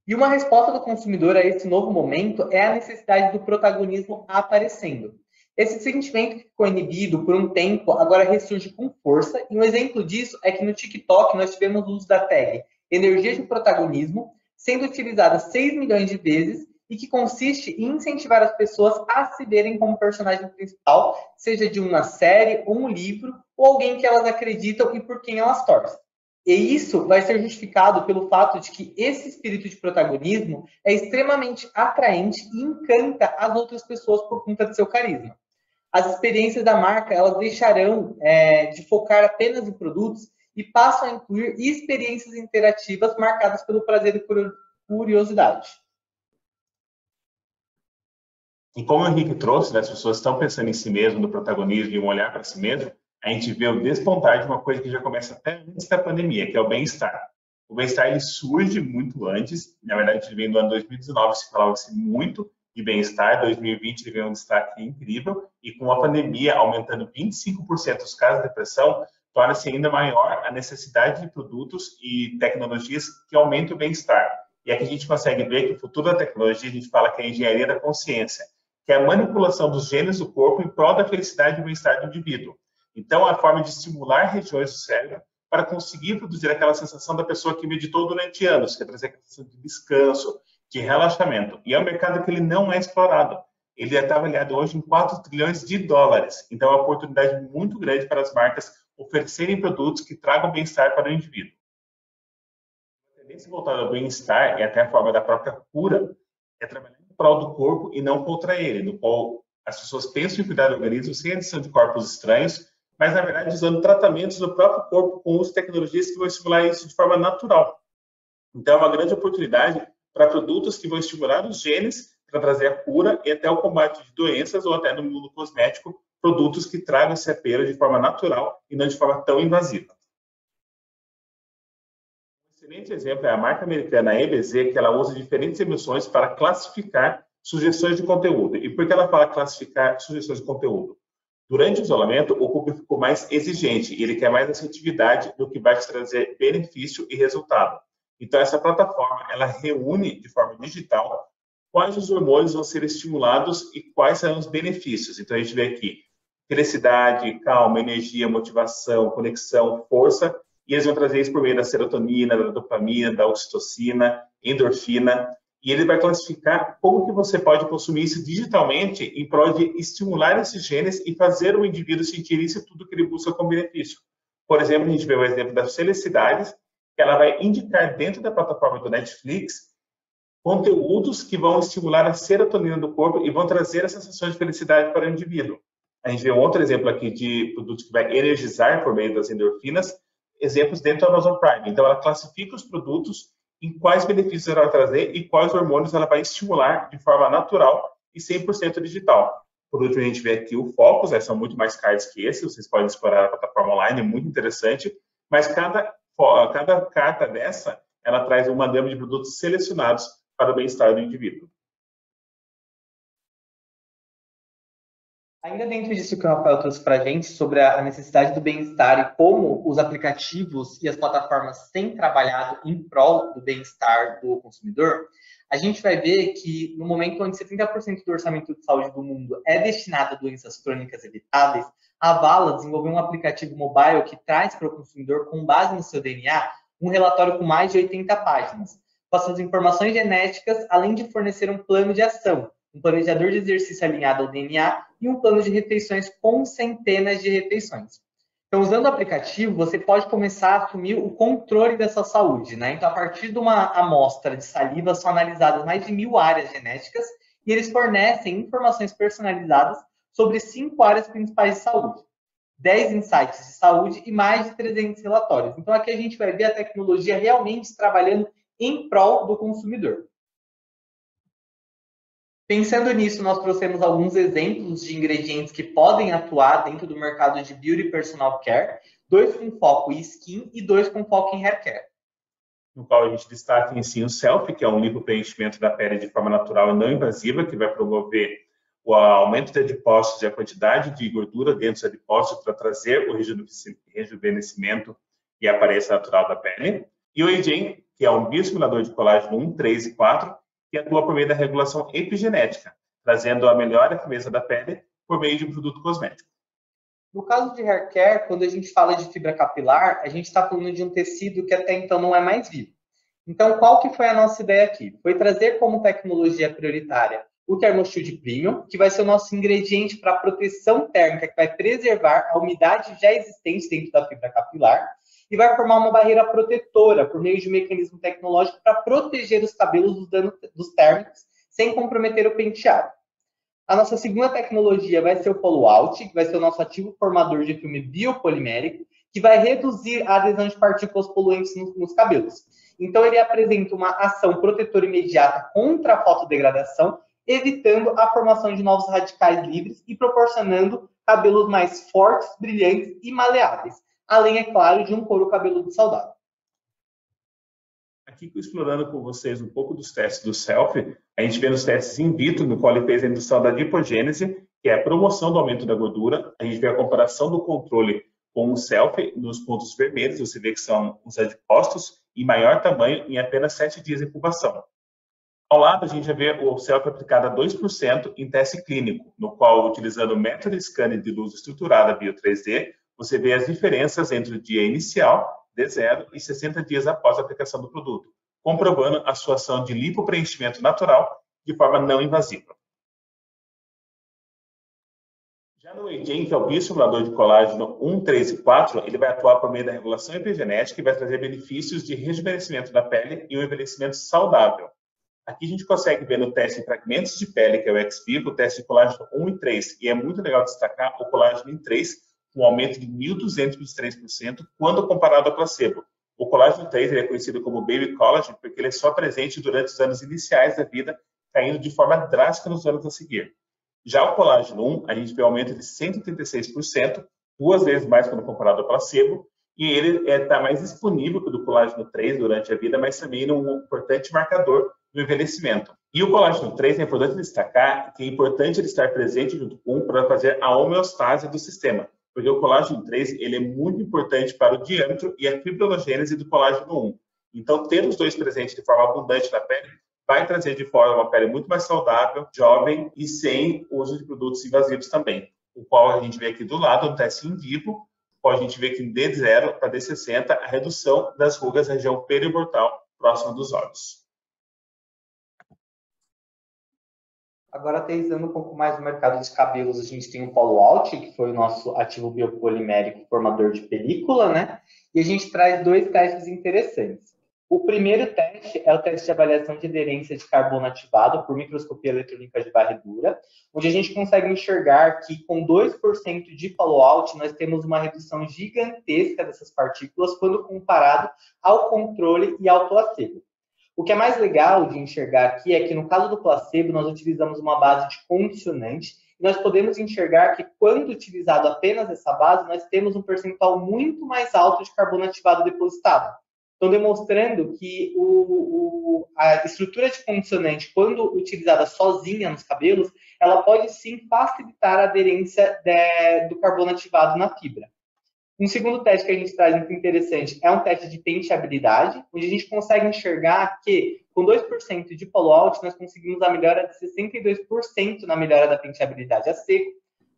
S2: E uma resposta do consumidor a esse novo momento é a necessidade do protagonismo aparecendo. Esse sentimento que ficou inibido por um tempo, agora ressurge com força, e um exemplo disso é que no TikTok nós tivemos o uso da tag energia de protagonismo, sendo utilizada 6 milhões de vezes, e que consiste em incentivar as pessoas a se verem como personagem principal, seja de uma série, ou um livro, ou alguém que elas acreditam e por quem elas torcem. E isso vai ser justificado pelo fato de que esse espírito de protagonismo é extremamente atraente e encanta as outras pessoas por conta de seu carisma. As experiências da marca, elas deixarão de focar apenas em produtos e passam a incluir experiências interativas marcadas pelo prazer e curiosidade.
S1: E como o Henrique trouxe, né, as pessoas estão pensando em si mesmo, no protagonismo e um olhar para si mesmo, a gente vê o despontar de uma coisa que já começa até antes da pandemia, que é o bem-estar. O bem-estar ele surge muito antes, na verdade, ele vem do ano 2019, se falava-se muito de bem-estar, 2020 ele ganhou um destaque incrível, e com a pandemia aumentando 25% os casos de depressão, torna-se ainda maior a necessidade de produtos e tecnologias que aumentem o bem-estar. E aqui a gente consegue ver que o futuro da tecnologia, a gente fala que é a engenharia da consciência, que é a manipulação dos genes do corpo em prol da felicidade e do bem-estar do indivíduo. Então, é a forma de estimular regiões do cérebro para conseguir produzir aquela sensação da pessoa que meditou durante anos, que é trazer aquela sensação de descanso, de relaxamento. E é um mercado que ele não é explorado. Ele está avaliado hoje em 4 trilhões de dólares. Então, é uma oportunidade muito grande para as marcas oferecerem produtos que tragam bem-estar para o indivíduo. A tendência voltada ao bem-estar e até a forma da própria cura é trabalhar em prol do corpo e não contra ele, no qual as pessoas pensam em cuidar do organismo sem adição de corpos estranhos, mas na verdade usando tratamentos do próprio corpo com uso de tecnologias que vão estimular isso de forma natural. Então é uma grande oportunidade para produtos que vão estimular os genes para trazer a cura e até o combate de doenças ou até no mundo cosmético, produtos que tragam esse apelo de forma natural e não de forma tão invasiva. Um excelente exemplo é a marca americana EBZ, que ela usa diferentes emoções para classificar sugestões de conteúdo. E por que ela fala classificar sugestões de conteúdo? Durante o isolamento, o público ficou mais exigente e ele quer mais assertividade do que vai te trazer benefício e resultado. Então, essa plataforma, ela reúne de forma digital quais os hormônios vão ser estimulados e quais serão os benefícios. Então, a gente vê aqui felicidade, calma, energia, motivação, conexão, força, e eles vão trazer isso por meio da serotonina, da dopamina, da ocitocina, endorfina, e ele vai classificar como que você pode consumir isso digitalmente em prol de estimular esses genes e fazer o indivíduo sentir isso tudo que ele busca como benefício. Por exemplo, a gente vê o exemplo das felicidades, que ela vai indicar dentro da plataforma do Netflix conteúdos que vão estimular a serotonina do corpo e vão trazer a sensação de felicidade para o indivíduo. A gente vê um outro exemplo aqui de produtos que vai energizar por meio das endorfinas, exemplos dentro da Amazon Prime. Então, ela classifica os produtos em quais benefícios ela vai trazer e quais hormônios ela vai estimular de forma natural e 100% digital. Por último, a gente vê aqui o Focus, são muito mais cards que esse, vocês podem explorar a plataforma online, é muito interessante, mas cada carta dessa, ela traz uma gama de produtos selecionados para o bem-estar do indivíduo.
S2: Ainda dentro disso que o Rafael trouxe para a gente, sobre a necessidade do bem-estar e como os aplicativos e as plataformas têm trabalhado em prol do bem-estar do consumidor, a gente vai ver que no momento onde 70% do orçamento de saúde do mundo é destinado a doenças crônicas evitáveis, a Vala desenvolveu um aplicativo mobile que traz para o consumidor, com base no seu DNA, um relatório com mais de 80 páginas, com as suas informações genéticas, além de fornecer um plano de ação, um planejador de exercício alinhado ao DNA e um plano de refeições com centenas de refeições. Então, usando o aplicativo, você pode começar a assumir o controle da sua saúde, né? Então, a partir de uma amostra de saliva, são analisadas mais de 1.000 áreas genéticas e eles fornecem informações personalizadas sobre 5 áreas principais de saúde, 10 insights de saúde e mais de 300 relatórios. Então, aqui a gente vai ver a tecnologia realmente trabalhando em prol do consumidor. Pensando nisso, nós trouxemos alguns exemplos de ingredientes que podem atuar dentro do mercado de beauty e personal care, 2 com foco em skin e 2 com foco em hair care.
S1: No qual a gente destaca em si o Selfie, que é um limpo preenchimento da pele de forma natural e não invasiva, que vai promover o aumento de adipócitos e a quantidade de gordura dentro dos adipócitos para trazer o rejuvenescimento e a aparência natural da pele. E o Agen, que é um bioestimulador de colágeno 1, 3 e 4, que atua por meio da regulação epigenética, trazendo a melhor firmeza da pele por meio de um produto cosmético.
S2: No caso de hair care, quando a gente fala de fibra capilar, a gente está falando de um tecido que até então não é mais vivo. Então, qual que foi a nossa ideia aqui? Foi trazer como tecnologia prioritária o ThermoShield Premium, que vai ser o nosso ingrediente para proteção térmica, que vai preservar a umidade já existente dentro da fibra capilar e vai formar uma barreira protetora por meio de um mecanismo tecnológico para proteger os cabelos dos danos dos térmicos sem comprometer o penteado. A nossa segunda tecnologia vai ser o Polo Out, que vai ser o nosso ativo formador de filme biopolimérico, que vai reduzir a adesão de partículas poluentes nos cabelos. Então, ele apresenta uma ação protetora imediata contra a fotodegradação, evitando a formação de novos radicais livres e proporcionando cabelos mais fortes, brilhantes e maleáveis, além, é claro, de um couro cabeludo saudável.
S1: Aqui, explorando com vocês um pouco dos testes do Selfie, a gente vê nos testes in vitro, no qual ele fez a indução da adipogênese, que é a promoção do aumento da gordura. A gente vê a comparação do controle com o Selfie nos pontos vermelhos, você vê que são os adipócitos em maior tamanho em apenas 7 dias de incubação. Ao lado, a gente já vê o Selfie aplicado a 2% em teste clínico, no qual, utilizando o método de scanner de luz estruturada Bio 3D, você vê as diferenças entre o dia inicial, D0, e 60 dias após a aplicação do produto, comprovando a sua ação de lipopreenchimento natural de forma não invasiva. Já no Whey, que é o bioestimulador de colágeno 1, 3 e 4, ele vai atuar por meio da regulação epigenética e vai trazer benefícios de rejuvenescimento da pele e um envelhecimento saudável. Aqui a gente consegue ver no teste de fragmentos de pele, que é o ex-vivo, o teste de colágeno 1 e 3, e é muito legal destacar o colágeno em 3, com um aumento de 1.223% quando comparado ao placebo. O colágeno 3 ele é conhecido como baby collagen porque ele é só presente durante os anos iniciais da vida, caindo de forma drástica nos anos a seguir. Já o colágeno 1, a gente vê um aumento de 136%, 2 vezes mais quando comparado ao placebo, e ele está mais disponível que o do colágeno 3 durante a vida, mas também um importante marcador do envelhecimento. E o colágeno 3 é importante destacar que é importante ele estar presente junto com o 1 para fazer a homeostase do sistema, porque o colágeno 3 ele é muito importante para o diâmetro e a fibrinogênese do colágeno 1. Então, ter os dois presentes de forma abundante na pele vai trazer de fora uma pele muito mais saudável, jovem e sem uso de produtos invasivos também. O qual a gente vê aqui do lado, no teste in vivo, a gente vê que em D0 para D60, a redução das rugas na região periorbital próxima dos olhos.
S2: Agora, aterrissando um pouco mais no mercado de cabelos, a gente tem o Polo Alt, que foi o nosso ativo biopolimérico formador de película, né? E a gente traz 2 testes interessantes. O primeiro teste é o teste de avaliação de aderência de carbono ativado por microscopia eletrônica de varredura, onde a gente consegue enxergar que com 2% de Polo Alt nós temos uma redução gigantesca dessas partículas quando comparado ao controle e ao placebo. O que é mais legal de enxergar aqui é que, no caso do placebo, nós utilizamos uma base de condicionante e nós podemos enxergar que, quando utilizado apenas essa base, nós temos um percentual muito mais alto de carbono ativado depositado. Então, demonstrando que a estrutura de condicionante, quando utilizada sozinha nos cabelos, ela pode sim facilitar a aderência do carbono ativado na fibra. Um segundo teste que a gente traz muito interessante é um teste de penteabilidade, onde a gente consegue enxergar que, com 2% de Polo Alt, nós conseguimos a melhora de 62% na melhora da penteabilidade a seco,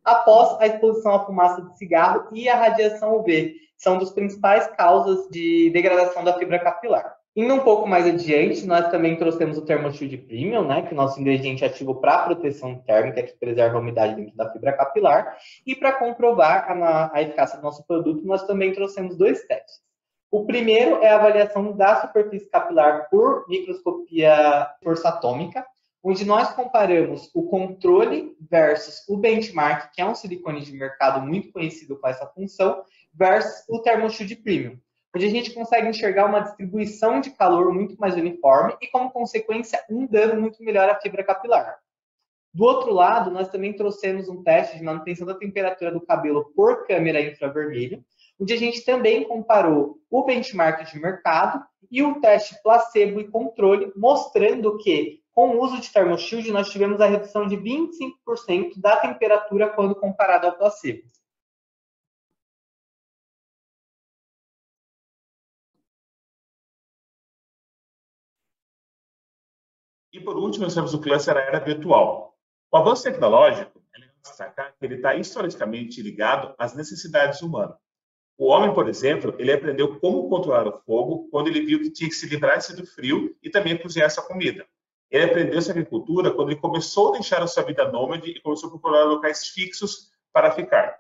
S2: após a exposição à fumaça de cigarro e à radiação UV, que são dos principais causas de degradação da fibra capilar. Indo um pouco mais adiante, nós também trouxemos o ThermoShield Premium, né, que é o nosso ingrediente ativo para proteção térmica, que preserva a umidade dentro da fibra capilar. E para comprovar a eficácia do nosso produto, nós também trouxemos 2 testes. O primeiro é a avaliação da superfície capilar por microscopia força atômica, onde nós comparamos o controle versus o benchmark, que é um silicone de mercado muito conhecido com essa função, versus o ThermoShield Premium, onde a gente consegue enxergar uma distribuição de calor muito mais uniforme e, como consequência, um dano muito melhor à fibra capilar. Do outro lado, nós também trouxemos um teste de manutenção da temperatura do cabelo por câmera infravermelho, onde a gente também comparou o benchmark de mercado e o teste placebo e controle, mostrando que, com o uso de ThermoShield, nós tivemos a redução de 25% da temperatura quando comparado ao placebo.
S1: E por último, nós temos o cluster era virtual. O avanço tecnológico, é legal destacar que ele está historicamente ligado às necessidades humanas. O homem, por exemplo, ele aprendeu como controlar o fogo quando ele viu que tinha que se livrar-se do frio e também cozinhar essa comida. Ele aprendeu essa agricultura quando ele começou a deixar a sua vida nômade e começou a procurar locais fixos para ficar.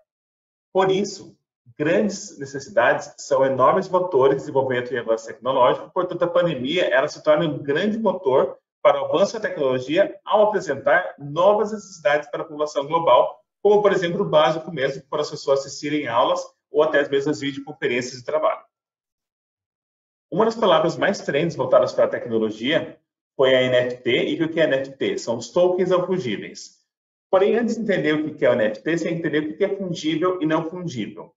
S1: Por isso, grandes necessidades são enormes motores de desenvolvimento e avanço tecnológico, portanto, a pandemia ela se torna um grande motor para o avanço da tecnologia ao apresentar novas necessidades para a população global, como, por exemplo, o básico mesmo, para as pessoas assistirem aulas ou até às vezes as videoconferências de trabalho. Uma das palavras mais trends voltadas para a tecnologia foi a NFT, e o que é NFT? São os tokens não fungíveis. Porém, antes de entender o que é o NFT, você tem que entender o que é fungível e não fungível.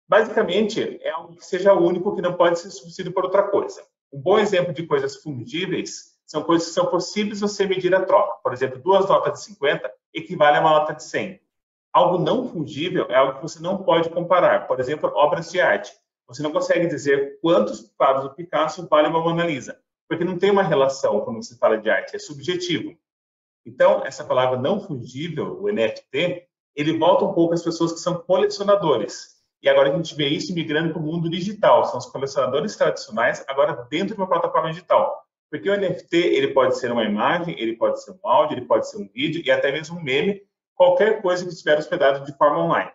S1: Basicamente, é algo que seja único, que não pode ser substituído por outra coisa. Um bom exemplo de coisas fungíveis são coisas que são possíveis você medir a troca. Por exemplo, 2 notas de 50 equivale a uma nota de 100. Algo não fungível é algo que você não pode comparar. Por exemplo, obras de arte. Você não consegue dizer quantos quadros do Picasso vale uma Mona Lisa, porque não tem uma relação quando você fala de arte, é subjetivo. Então, essa palavra não fungível, o NFT, ele volta um pouco às pessoas que são colecionadores. E agora a gente vê isso migrando para o mundo digital. São os colecionadores tradicionais, agora dentro de uma plataforma digital. Porque o NFT, ele pode ser uma imagem, ele pode ser um áudio, ele pode ser um vídeo e até mesmo um meme, qualquer coisa que estiver hospedado de forma online.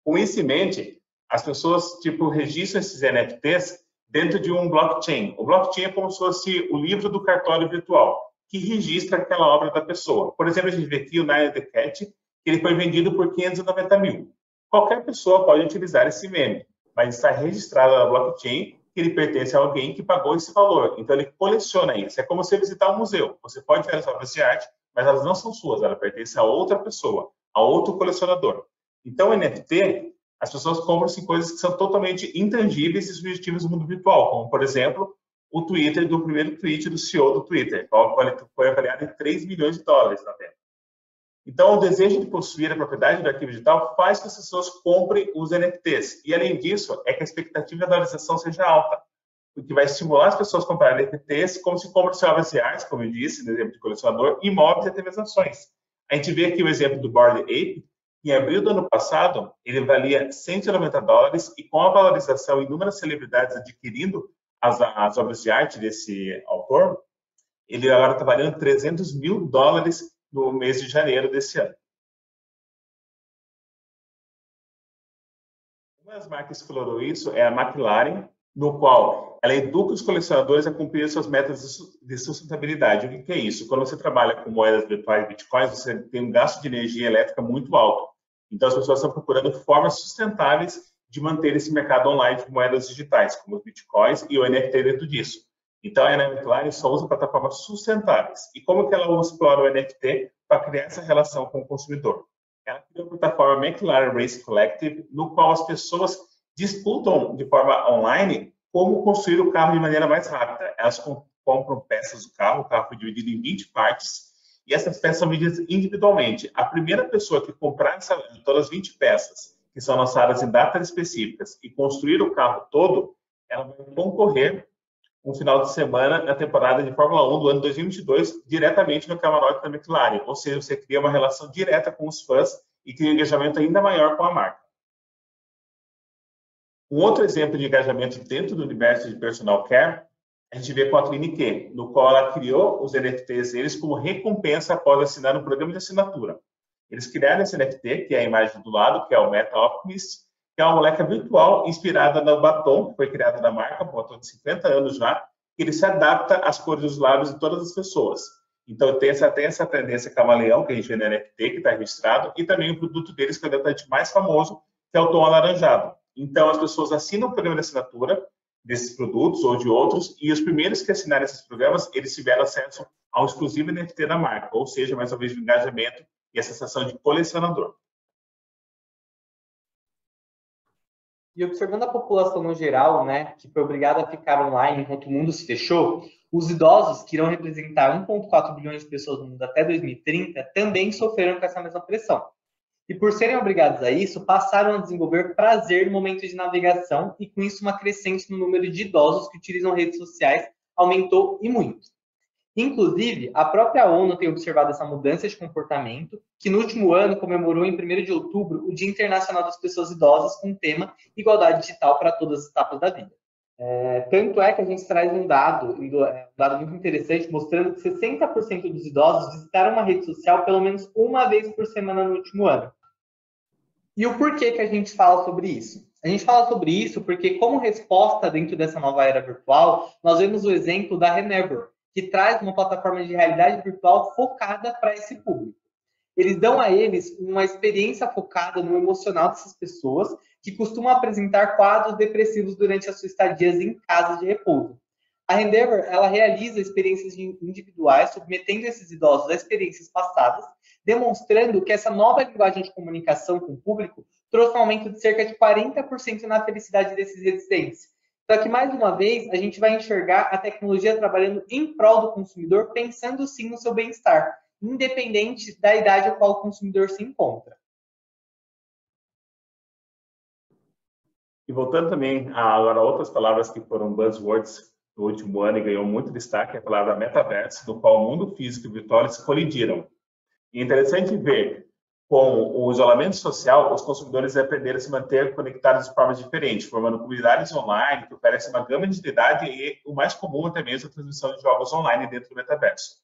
S1: Com isso em mente, as pessoas, registram esses NFTs dentro de um blockchain. O blockchain é como se fosse o livro do cartório virtual, que registra aquela obra da pessoa. Por exemplo, a gente vê aqui o Nile the Cat, que ele foi vendido por 590 mil. Qualquer pessoa pode utilizar esse meme, mas está registrado na blockchain que ele pertence a alguém que pagou esse valor. Então, ele coleciona isso. É como você visitar um museu. Você pode ver as obras de arte, mas elas não são suas, elas pertencem a outra pessoa, a outro colecionador. Então, NFT, as pessoas compram-se coisas que são totalmente intangíveis e subjetivas no mundo virtual, como, por exemplo, o Twitter do primeiro tweet do CEO do Twitter, que foi avaliado em 3 milhões de dólares na venda. Então, o desejo de possuir a propriedade do arquivo digital faz que as pessoas comprem os NFTs. E, além disso, é que a expectativa de valorização seja alta, o que vai estimular as pessoas a comprarem NFTs, como se compram obras de arte, como eu disse, no exemplo de colecionador, imóveis e até mesmo ações. A gente vê aqui o exemplo do Bored Ape. Em abril do ano passado, ele valia 190 dólares e com a valorização e inúmeras celebridades adquirindo as obras de arte desse autor, ele agora está valendo 300 mil dólares no mês de janeiro desse ano. Uma das marcas que explorou isso é a McLaren, no qual ela educa os colecionadores a cumprir suas metas de sustentabilidade. O que é isso? Quando você trabalha com moedas virtuais, bitcoins, você tem um gasto de energia elétrica muito alto. Então, as pessoas estão procurando formas sustentáveis de manter esse mercado online de moedas digitais, como os bitcoins e o NFT dentro disso. Então, a McLaren só usa plataformas sustentáveis. E como que ela explora o NFT para criar essa relação com o consumidor? Ela criou a plataforma McLaren Race Collective, no qual as pessoas disputam de forma online como construir o carro de maneira mais rápida. Elas compram peças do carro, o carro foi dividido em 20 partes, e essas peças são vendidas individualmente. A primeira pessoa que comprar todas as 20 peças, que são lançadas em datas específicas, e construir o carro todo, ela vai concorrer um final de semana na temporada de Fórmula 1 do ano 2022, diretamente no camarote da McLaren. Ou seja, você cria uma relação direta com os fãs e cria um engajamento ainda maior com a marca. Um outro exemplo de engajamento dentro do universo de personal care, a gente vê com a Clinique, no qual ela criou os NFTs deles como recompensa após assinar um programa de assinatura. Eles criaram esse NFT, que é a imagem do lado, que é o Meta Optimist, que é uma moleca virtual inspirada no batom, que foi criada na marca, um batom de 50 anos já, que ele se adapta às cores dos lábios de todas as pessoas. Então, tem essa tendência camaleão, que a gente vê no NFT, que está registrado, e também o produto deles, que é o detalhe mais famoso, que é o tom alaranjado. Então, as pessoas assinam o programa de assinatura desses produtos ou de outros, e os primeiros que assinarem esses programas, eles tiveram acesso ao exclusivo NFT da marca, ou seja, mais uma vez, o engajamento e a sensação de colecionador.
S2: E observando a população no geral, né, que foi obrigada a ficar online enquanto o mundo se fechou, os idosos, que irão representar 1,4 bilhões de pessoas no mundo até 2030, também sofreram com essa mesma pressão. E por serem obrigados a isso, passaram a desenvolver prazer no momento de navegação e com isso uma crescente no número de idosos que utilizam redes sociais aumentou e muito. Inclusive, a própria ONU tem observado essa mudança de comportamento, que no último ano comemorou em 1º de outubro o Dia Internacional das Pessoas Idosas com o tema Igualdade Digital para todas as etapas da vida. Tanto é que a gente traz um dado muito interessante, mostrando que 60% dos idosos visitaram uma rede social pelo menos uma vez por semana no último ano. E o porquê que a gente fala sobre isso? A gente fala sobre isso porque, como resposta dentro dessa nova era virtual, nós vemos o exemplo da Renevor, que traz uma plataforma de realidade virtual focada para esse público. Eles dão a eles uma experiência focada no emocional dessas pessoas que costumam apresentar quadros depressivos durante as suas estadias em casas de repouso. A Endeavor, ela realiza experiências individuais, submetendo esses idosos a experiências passadas, demonstrando que essa nova linguagem de comunicação com o público trouxe um aumento de cerca de 40% na felicidade desses residentes. Só que, mais uma vez, a gente vai enxergar a tecnologia trabalhando em prol do consumidor, pensando sim no seu bem-estar, independente da idade a qual o consumidor se encontra.
S1: E voltando também agora a outras palavras que foram buzzwords no último ano e ganhou muito destaque, a palavra metaverso, no qual o mundo físico e virtual se colidiram. E é interessante ver, com o isolamento social, os consumidores aprenderam a se manter conectados de formas diferentes, formando comunidades online que oferecem uma gama de utilidade e, o mais comum até mesmo, a transmissão de jogos online dentro do metaverso.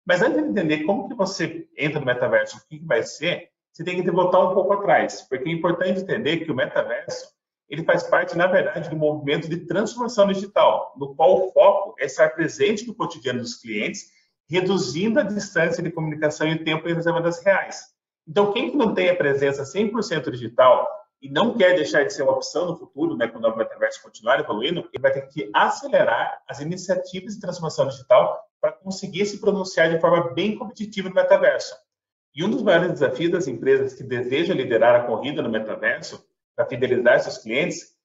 S1: Mas antes de entender como que você entra no metaverso, o que vai ser, você tem que voltar um pouco atrás, porque é importante entender que o metaverso ele faz parte, na verdade, do movimento de transformação digital, no qual o foco é estar presente no cotidiano dos clientes, reduzindo a distância de comunicação e o tempo em reservas reais. Então, quem não tem a presença 100% digital e não quer deixar de ser uma opção no futuro, né, quando o metaverso continuar evoluindo, ele vai ter que acelerar as iniciativas de transformação digital para conseguir se pronunciar de forma bem competitiva no metaverso. E um dos maiores desafios das empresas que desejam liderar a corrida no metaverso para fidelizar seus clientes,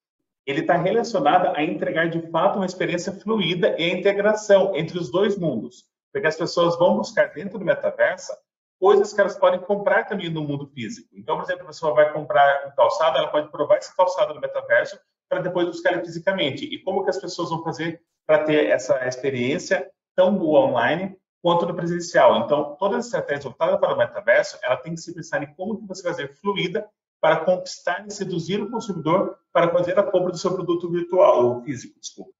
S1: ele está relacionado a entregar de fato uma experiência fluida e a integração entre os dois mundos, porque as pessoas vão buscar dentro do metaverso coisas que elas podem comprar também no mundo físico. Então, por exemplo, a pessoa vai comprar um calçado, ela pode provar esse calçado no metaverso para depois buscar ele fisicamente. E como que as pessoas vão fazer para ter essa experiência tão boa online quanto no presencial? Então, toda essa estratégia voltada para o metaverso, ela tem que se pensar em como que você vai fazer fluida para conquistar e seduzir o consumidor para fazer a compra do seu produto virtual, ou físico, desculpa.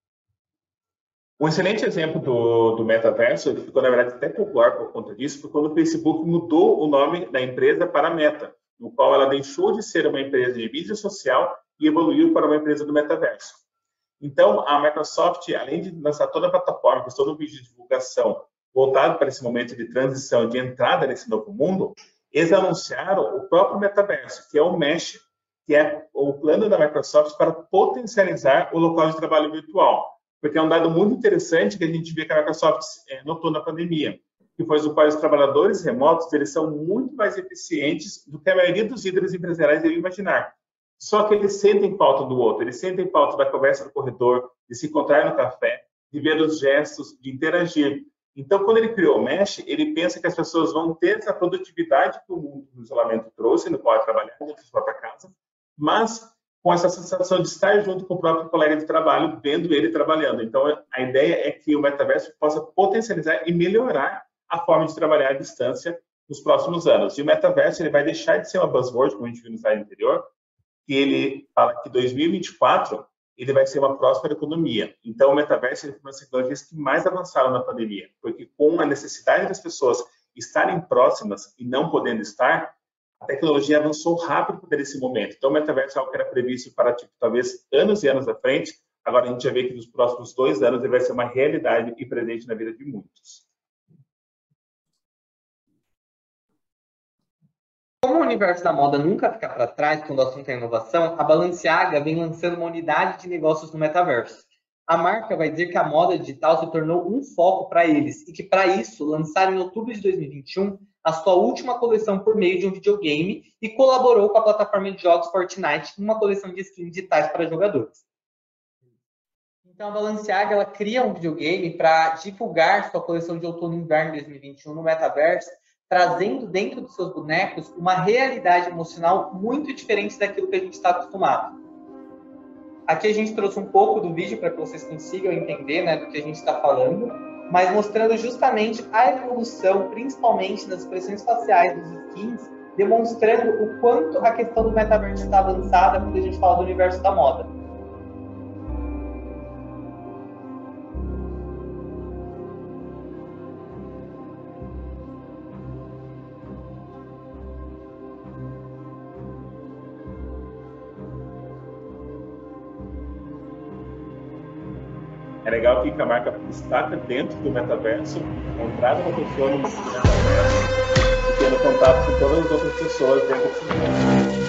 S1: Um excelente exemplo do metaverso, que ficou, na verdade, até popular por conta disso, foi quando o Facebook mudou o nome da empresa para Meta, no qual ela deixou de ser uma empresa de mídia social e evoluiu para uma empresa do metaverso. Então, a Microsoft, além de lançar toda a plataforma, com todo o vídeo de divulgação voltado para esse momento de transição, de entrada nesse novo mundo, eles anunciaram o próprio metaverso, que é o Mesh, que é o plano da Microsoft para potencializar o local de trabalho virtual. Porque é um dado muito interessante que a gente vê que a Microsoft notou na pandemia, que foi o qual os trabalhadores remotos eles são muito mais eficientes do que a maioria dos líderes empresariais devem imaginar. Só que eles sentem falta do outro, eles sentem falta da conversa no corredor, de se encontrar no café, de ver os gestos, de interagir. Então, quando ele criou o Mesh, ele pensa que as pessoas vão ter essa produtividade que o mundo do isolamento trouxe, no qual é trabalhar dentro da própria casa, mas com essa sensação de estar junto com o próprio colega de trabalho, vendo ele trabalhando. Então, a ideia é que o metaverso possa potencializar e melhorar a forma de trabalhar à distância nos próximos anos. E o metaverso ele vai deixar de ser uma buzzword, como a gente viu no slide anterior, que ele fala que 2024 ele vai ser uma próspera economia. Então, o metaverso ele foi uma das tecnologias que mais avançaram na pandemia, porque com a necessidade das pessoas estarem próximas e não podendo estar, a tecnologia avançou rápido para esse momento. Então, o metaverso é algo que era previsto para, talvez, anos e anos à frente. Agora, a gente já vê que nos próximos 2 anos ele vai ser uma realidade e presente na vida de muitos.
S2: Como o universo da moda nunca fica para trás quando o assunto é inovação, a Balenciaga vem lançando uma unidade de negócios no metaverso. A marca vai dizer que a moda digital se tornou um foco para eles e que, para isso, lançaram em outubro de 2021 a sua última coleção por meio de um videogame e colaborou com a plataforma de jogos Fortnite em uma coleção de skins digitais para jogadores. Então, a Balenciaga ela cria um videogame para divulgar sua coleção de outono e inverno 2021 no metaverso, trazendo dentro dos seus bonecos uma realidade emocional muito diferente daquilo que a gente está acostumado. Aqui a gente trouxe um pouco do vídeo para que vocês consigam entender, né, do que a gente está falando, mas mostrando justamente a evolução, principalmente das expressões faciais dos skins, demonstrando o quanto a questão do metaverso está avançada quando a gente fala do universo da moda.
S1: É legal que a marca destaca dentro do metaverso, a entrada da pessoa no metaverso, tendo contato com todas as outras pessoas dentro desse mundo.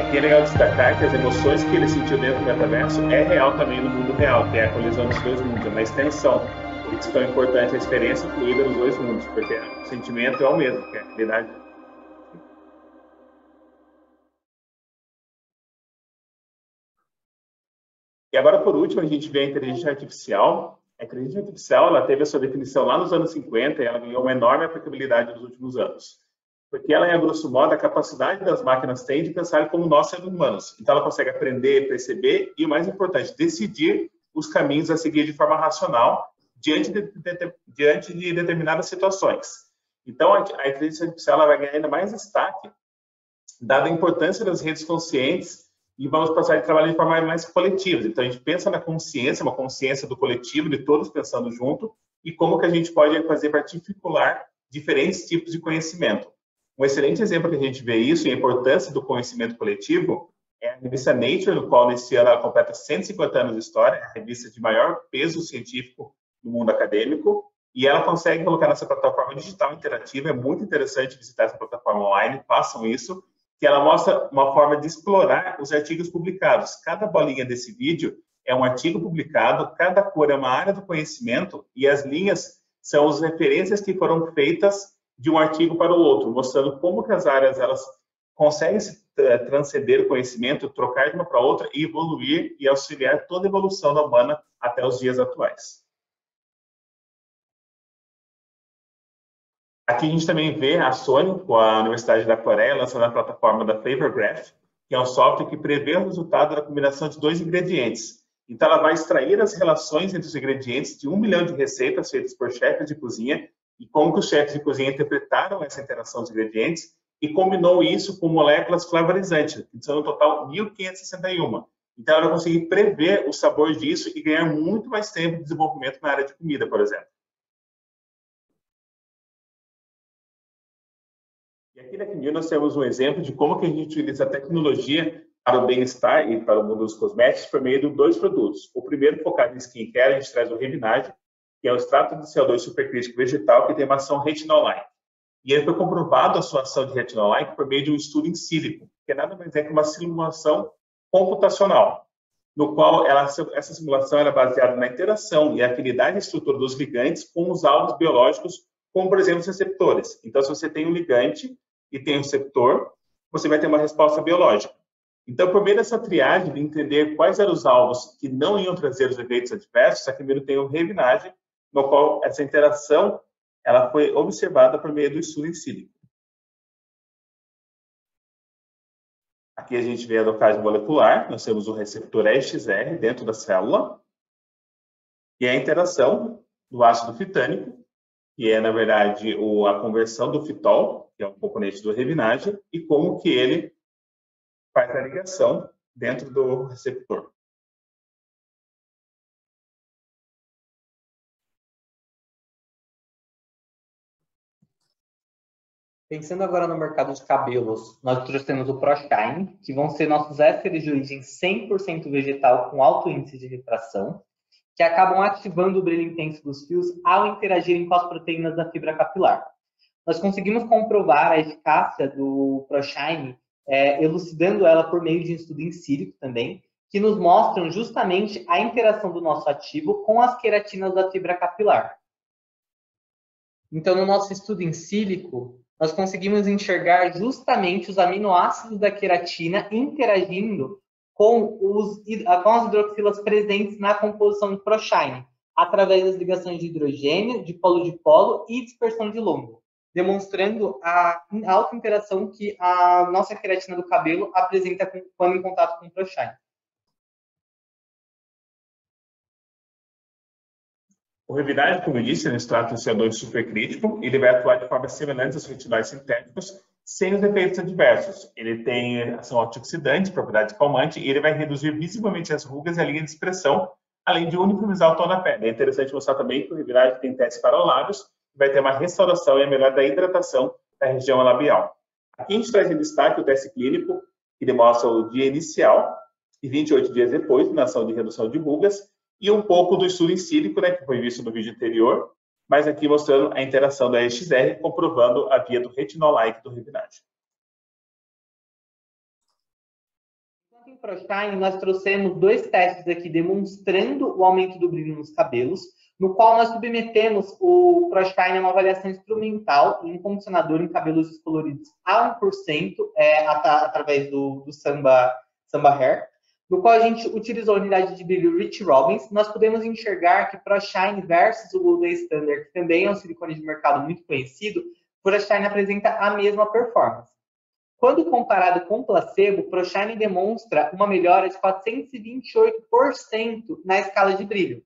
S1: Aqui é legal destacar que as emoções que ele sentiu dentro do metaverso é real também no mundo real, que é a colisão dos dois mundos, é uma extensão. Por isso que é tão importante a experiência fluida dos dois mundos, porque o sentimento é o mesmo, que é a realidade. E agora, por último, a gente vê a inteligência artificial. A inteligência artificial ela teve a sua definição lá nos anos 50 e ela ganhou uma enorme aplicabilidade nos últimos anos. Porque ela é, a grosso modo, a capacidade das máquinas têm de pensar como nós, seres humanos. Então, ela consegue aprender, perceber e, o mais importante, decidir os caminhos a seguir de forma racional diante de determinadas situações. Então, a inteligência artificial ela vai ganhar ainda mais destaque, dada a importância das redes conscientes, e vamos passar a trabalhar de forma mais coletiva. Então, a gente pensa na consciência, uma consciência do coletivo, de todos pensando junto, e como que a gente pode fazer para articular diferentes tipos de conhecimento. Um excelente exemplo que a gente vê isso e a importância do conhecimento coletivo é a revista Nature, no qual nesse ano ela completa 150 anos de história, a revista de maior peso científico no mundo acadêmico, e ela consegue colocar nessa plataforma digital interativa. É muito interessante visitar essa plataforma online, façam isso, que ela mostra uma forma de explorar os artigos publicados. Cada bolinha desse vídeo é um artigo publicado, cada cor é uma área do conhecimento e as linhas são as referências que foram feitas de um artigo para o outro, mostrando como que as áreas elas conseguem transcender o conhecimento, trocar de uma para outra e evoluir e auxiliar toda a evolução da humana até os dias atuais. Aqui a gente também vê a Sony, com a Universidade da Coreia, lançando a plataforma da Flavor Graph, que é um software que prevê o resultado da combinação de 2 ingredientes. Então, ela vai extrair as relações entre os ingredientes de 1 milhão de receitas feitas por chefes de cozinha e como que os chefes de cozinha interpretaram essa interação dos ingredientes e combinou isso com moléculas flavorizantes, que são no total 1.561. Então, ela vai conseguir prever o sabor disso e ganhar muito mais tempo de desenvolvimento na área de comida, por exemplo. E aqui na Quimil nós temos um exemplo de como que a gente utiliza a tecnologia para o bem-estar e para o mundo dos cosméticos por meio de 2 produtos. O primeiro, focado em skincare, a gente traz o Revinage, que é um extrato de CO2 supercrítico vegetal que tem uma ação retinol-like. E ele foi comprovado a sua ação de retinol-like por meio de um estudo em sílico, que nada mais é que uma simulação computacional. no qual essa simulação era baseada na interação e afinidade e estrutura dos ligandes com os alvos biológicos, como, por exemplo, os receptores. Então, se você tem um ligante e tem um receptor, você vai ter uma resposta biológica. Então, por meio dessa triagem de entender quais eram os alvos que não iam trazer os efeitos adversos, a primeiro tem o Revinage, no qual essa interação ela foi observada por meio do estudo em sílico. Aqui a gente vê a docagem molecular, nós temos o receptor EXR dentro da célula, e a interação do ácido fitânico, que é, na verdade, a conversão do fitol, que é um componente do Revinage, e como que ele faz a ligação dentro do receptor.
S2: Pensando agora no mercado de cabelos, nós trouxemos o ProShine, que vão ser nossos ésteres de origem 100% vegetal com alto índice de refração, que acabam ativando o brilho intenso dos fios ao interagirem com as proteínas da fibra capilar. Nós conseguimos comprovar a eficácia do ProShine, elucidando ela por meio de um estudo em sílico também, que nos mostram justamente a interação do nosso ativo com as queratinas da fibra capilar. Então, no nosso estudo em sílico, nós conseguimos enxergar justamente os aminoácidos da queratina interagindo com as hidroxilas presentes na composição do ProShine, através das ligações de hidrogênio, de polo e dispersão de lombo, demonstrando a alta interação que a nossa queratina do cabelo apresenta quando em contato com o ProShine.
S1: O Revinage, como eu disse, ele trata de CO2 supercrítico, ele vai atuar de forma semelhante aos retinóis sintéticos, sem os efeitos adversos. Ele tem ação antioxidante, propriedade calmante, e ele vai reduzir visivelmente as rugas e a linha de expressão, além de uniformizar o tom da pele. É interessante mostrar também que o Revinage tem testes para lábios, vai ter uma restauração e a melhora da hidratação da região labial. Aqui a gente traz em destaque o teste clínico, que demonstra o dia inicial e 28 dias depois, na ação de redução de rugas, e um pouco do estudo em sílico, né, que foi visto no vídeo anterior, mas aqui mostrando a interação da EXR, comprovando a via do retinol-like do Revinage.
S2: Em ProShine, nós trouxemos 2 testes aqui demonstrando o aumento do brilho nos cabelos, no qual nós submetemos o ProShine a uma avaliação instrumental em um condicionador em cabelos descoloridos a 1%, através do Samba Hair, no qual a gente utilizou a unidade de brilho Rich Robbins. Nós podemos enxergar que ProShine versus o Gold Standard, que também é um silicone de mercado muito conhecido, ProShine apresenta a mesma performance. Quando comparado com placebo, ProShine demonstra uma melhora de 428% na escala de brilho.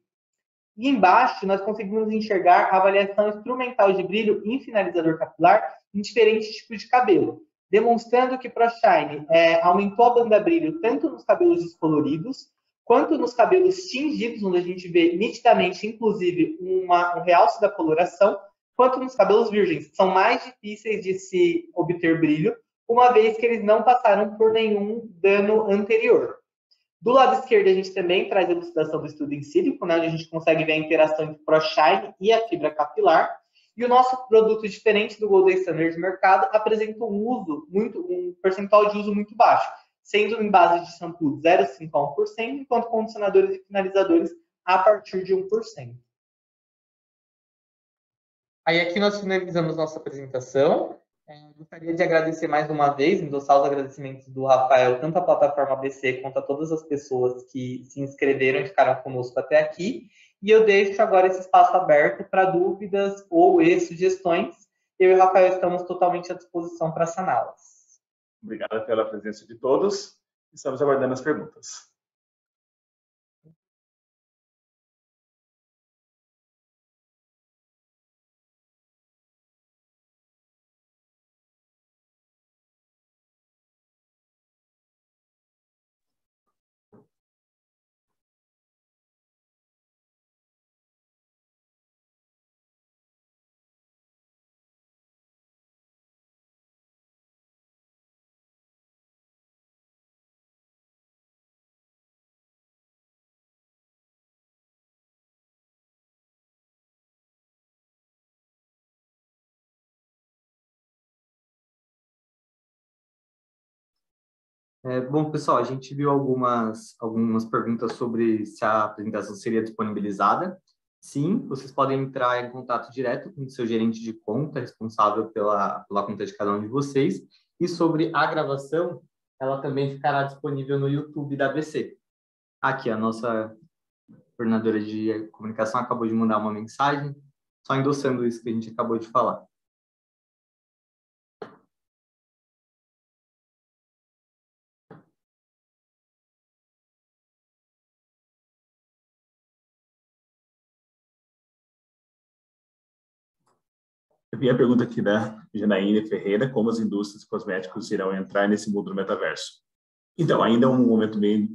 S2: E embaixo, nós conseguimos enxergar a avaliação instrumental de brilho em finalizador capilar em diferentes tipos de cabelo, demonstrando que ProShine aumentou a banda brilho tanto nos cabelos descoloridos, quanto nos cabelos tingidos, onde a gente vê nitidamente, inclusive, um realce da coloração, quanto nos cabelos virgens, que são mais difíceis de se obter brilho, uma vez que eles não passaram por nenhum dano anterior. Do lado esquerdo, a gente também traz a elucidação do estudo em sílico, né, onde a gente consegue ver a interação entre o ProShine e a fibra capilar. E o nosso produto, diferente do Gold Standard de mercado, apresenta um percentual de uso muito baixo, sendo em base de shampoo 0,5% a 1%, enquanto condicionadores e finalizadores a partir de 1%. Aí aqui nós finalizamos nossa apresentação. Gostaria de agradecer mais uma vez, endossar os agradecimentos do Rafael, tanto à plataforma ABC quanto a todas as pessoas que se inscreveram e ficaram conosco até aqui. E eu deixo agora esse espaço aberto para dúvidas ou sugestões. Eu e o Rafael estamos totalmente à disposição para saná-las.
S1: Obrigado pela presença de todos. Estamos aguardando as perguntas.
S2: Bom, pessoal, a gente viu algumas perguntas sobre se a apresentação seria disponibilizada. Sim, vocês podem entrar em contato direto com o seu gerente de conta, responsável pela conta de cada um de vocês. E sobre a gravação, ela também ficará disponível no YouTube da ABC. Aqui, a nossa coordenadora de comunicação acabou de mandar uma mensagem, só endossando isso que a gente acabou de falar.
S1: Eu vi a pergunta aqui da Janaíne Ferreira, como as indústrias cosméticos irão entrar nesse mundo do metaverso. Então, ainda é um momento meio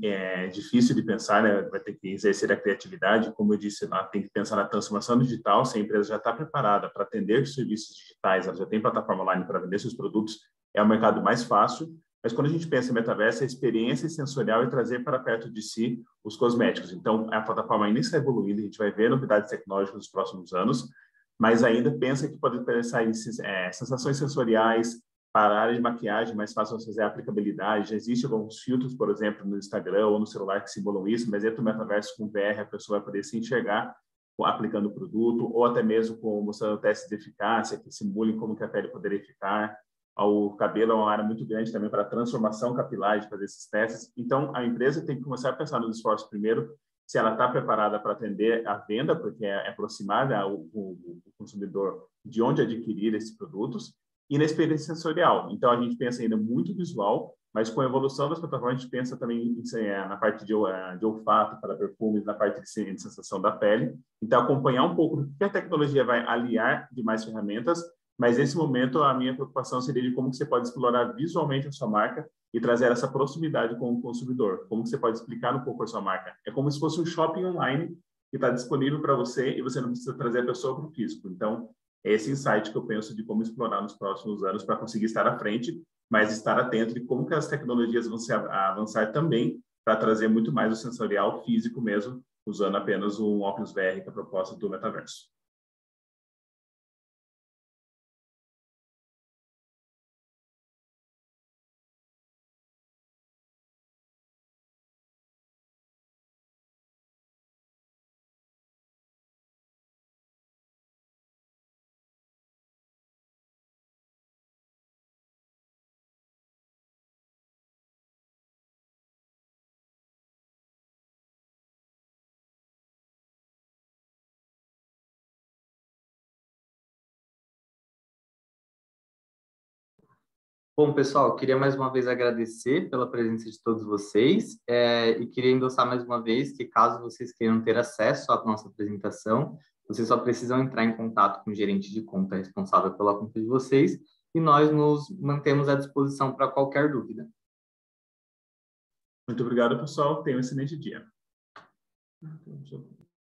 S1: difícil de pensar, né? Vai ter que exercer a criatividade. Como eu disse, ela tem que pensar na transformação digital. Se a empresa já está preparada para atender serviços digitais, ela já tem plataforma online para vender seus produtos, é o mercado mais fácil. Mas quando a gente pensa em metaverso, é a experiência sensorial e trazer para perto de si os cosméticos. Então, a plataforma ainda está evoluindo, a gente vai ver novidades tecnológicas nos próximos anos, mas ainda pensa que pode interessar sensações sensoriais, para a área de maquiagem, mais fácil fazer a aplicabilidade. Já existem alguns filtros, por exemplo, no Instagram ou no celular que simulam isso, mas dentro do metaverso com VR, a pessoa vai poder se enxergar aplicando o produto, ou até mesmo mostrando testes de eficácia, que simulem como que a pele poderia ficar. O cabelo é uma área muito grande também para a transformação capilar, de fazer esses testes. Então, a empresa tem que começar a pensar nos esforços primeiro, se ela está preparada para atender a venda, porque é aproximar o consumidor de onde adquirir esses produtos, e na experiência sensorial. Então, a gente pensa ainda muito visual, mas com a evolução das plataformas, a gente pensa também na parte de olfato para perfumes, na parte de sensação da pele. Então, acompanhar um pouco do que a tecnologia vai aliar de mais ferramentas, mas nesse momento a minha preocupação seria de como que você pode explorar visualmente a sua marca e trazer essa proximidade com o consumidor. Como que você pode explicar um pouco a sua marca? É como se fosse um shopping online que está disponível para você e você não precisa trazer a pessoa para o físico. Então, é esse insight que eu penso de como explorar nos próximos anos para conseguir estar à frente, mas estar atento de como que as tecnologias vão se avançar também para trazer muito mais o sensorial físico mesmo, usando apenas um óculos VR, que é a proposta do metaverso.
S2: Bom, pessoal, queria mais uma vez agradecer pela presença de todos vocês e queria endossar mais uma vez que caso vocês queiram ter acesso à nossa apresentação, vocês só precisam entrar em contato com o gerente de conta responsável pela conta de vocês e nós nos mantemos à disposição para qualquer dúvida.
S1: Muito obrigado, pessoal. Tenham um excelente dia.